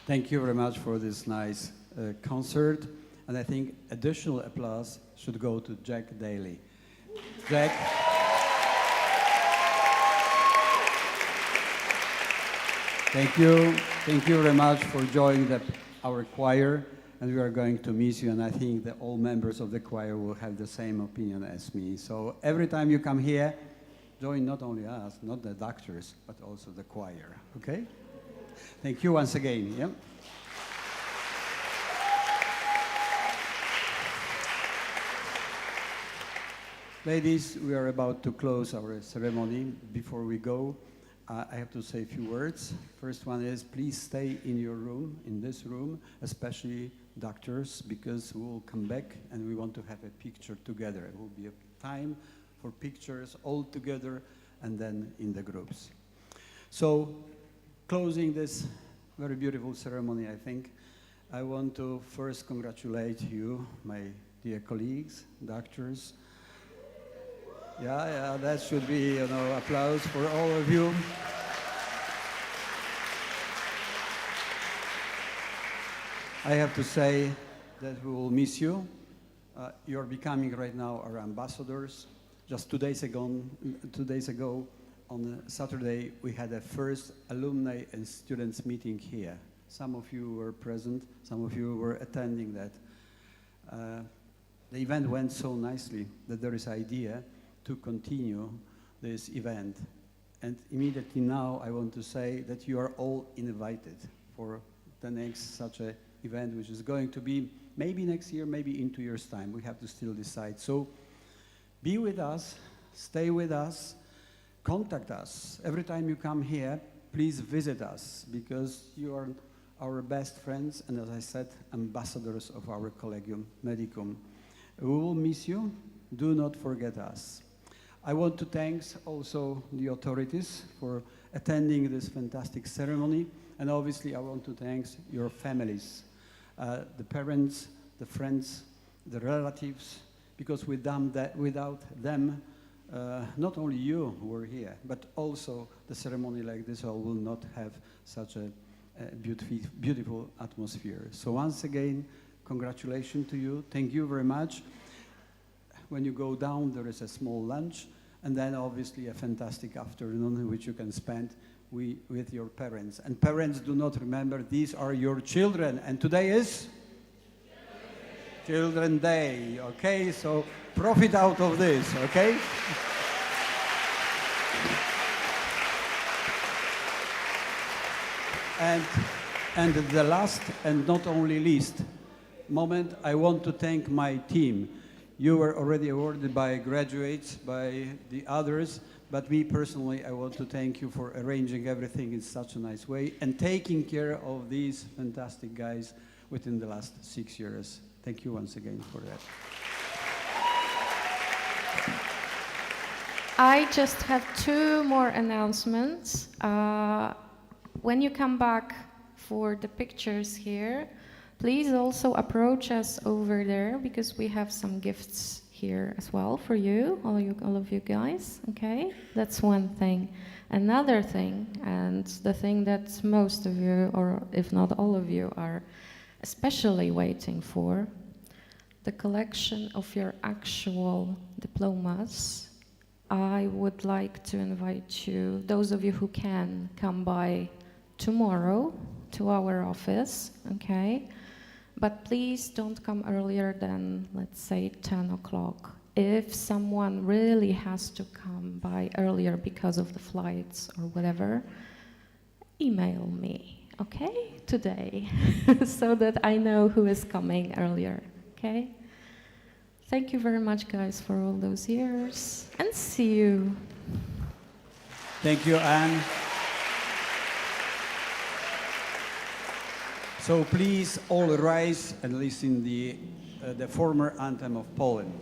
Thank you very much for this nice concert. And I think additional applause should go to Jack Daly. Jack. Thank you. Thank you very much for joining our choir. And we are going to miss you. And I think that all members of the choir will have the same opinion as me. So every time you come here, join not only us, not the doctors, but also the choir. Okay? Thank you once again. Yeah? Ladies, we are about to close our ceremony. Before we go, I have to say a few words. First one is, please stay in your room, in this room, especially doctors, because we will come back and we want to have a picture together. It will be a time for pictures all together and then in the groups. So, closing this very beautiful ceremony, I think, I want to first congratulate you, my dear colleagues, doctors. Yeah, that should be, applause for all of you. I have to say that we will miss you. You're becoming right now our ambassadors. Just 2 days ago, on Saturday, we had a first alumni and students meeting here. Some of you were present, some of you were attending that. The event went so nicely that there is idea to continue this event. And immediately now I want to say that you are all invited for the next such a event, which is going to be maybe next year, maybe in 2 years' time. We have to still decide. So be with us, stay with us, contact us. Every time you come here, please visit us, because you are our best friends and, as I said, ambassadors of our Collegium Medicum. We will miss you. Do not forget us. I want to thank also the authorities for attending this fantastic ceremony, and obviously I want to thank your families, the parents, the friends, the relatives, because without them, not only you who are here, but also the ceremony like this all will not have such a beautiful atmosphere. So once again, congratulations to you. Thank you very much. When you go down, there is a small lunch, and then obviously a fantastic afternoon which you can spend with your parents. And parents, do not remember, these are your children, and today is Children's Day, okay? So profit out of this, okay? And the last and not only least moment, I want to thank my team. You were already awarded by graduates, by the others, but me personally, I want to thank you for arranging everything in such a nice way and taking care of these fantastic guys within the last 6 years. Thank you once again for that. I just have 2 more announcements. When you come back for the pictures here, please also approach us over there, because we have some gifts here as well for you, all of you guys, okay? That's one thing. Another thing, and the thing that most of you, or if not all of you, are especially waiting for, the collection of your actual diplomas. I would like to invite you, those of you who can, come by tomorrow to our office, okay? But please don't come earlier than, let's say, 10 o'clock. If someone really has to come by earlier because of the flights or whatever, email me, okay, today, so that I know who is coming earlier, okay? Thank you very much, guys, for all those years, and see you. Thank you, Anne. So please all rise and listen the former anthem of Poland.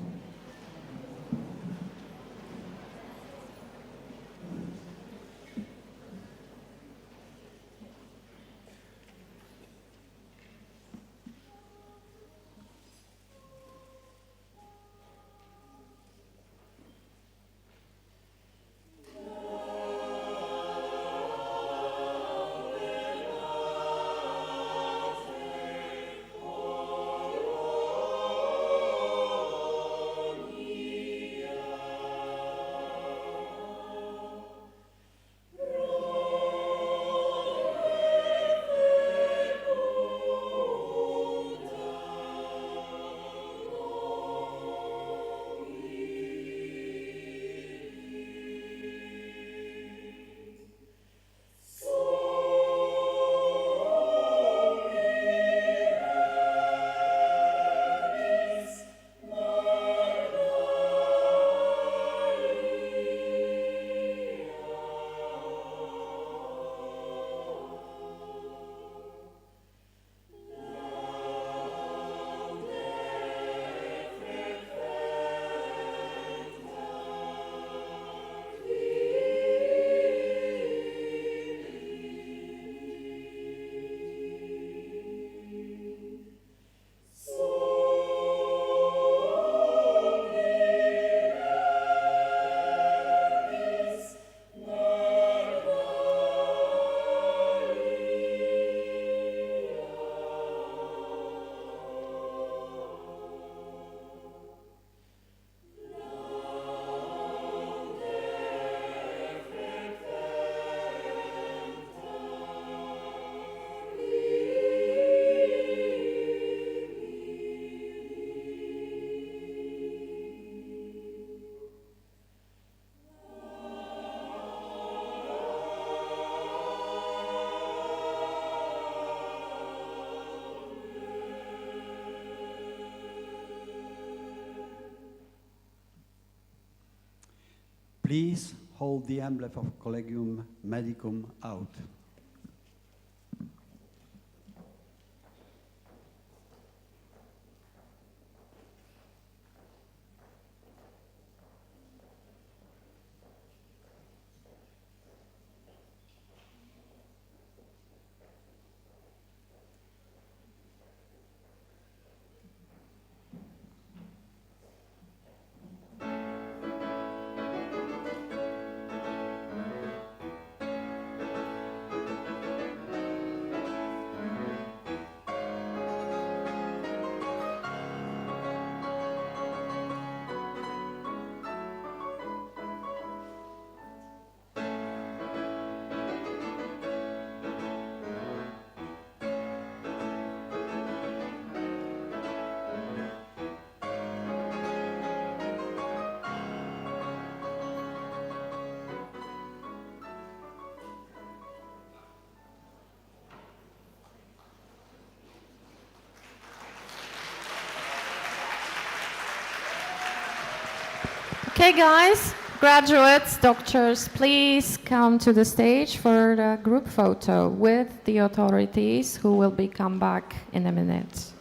please hold the emblem of Collegium Medicum out. Okay, guys, graduates, doctors, please come to the stage for the group photo with the authorities who will be come back in a minute.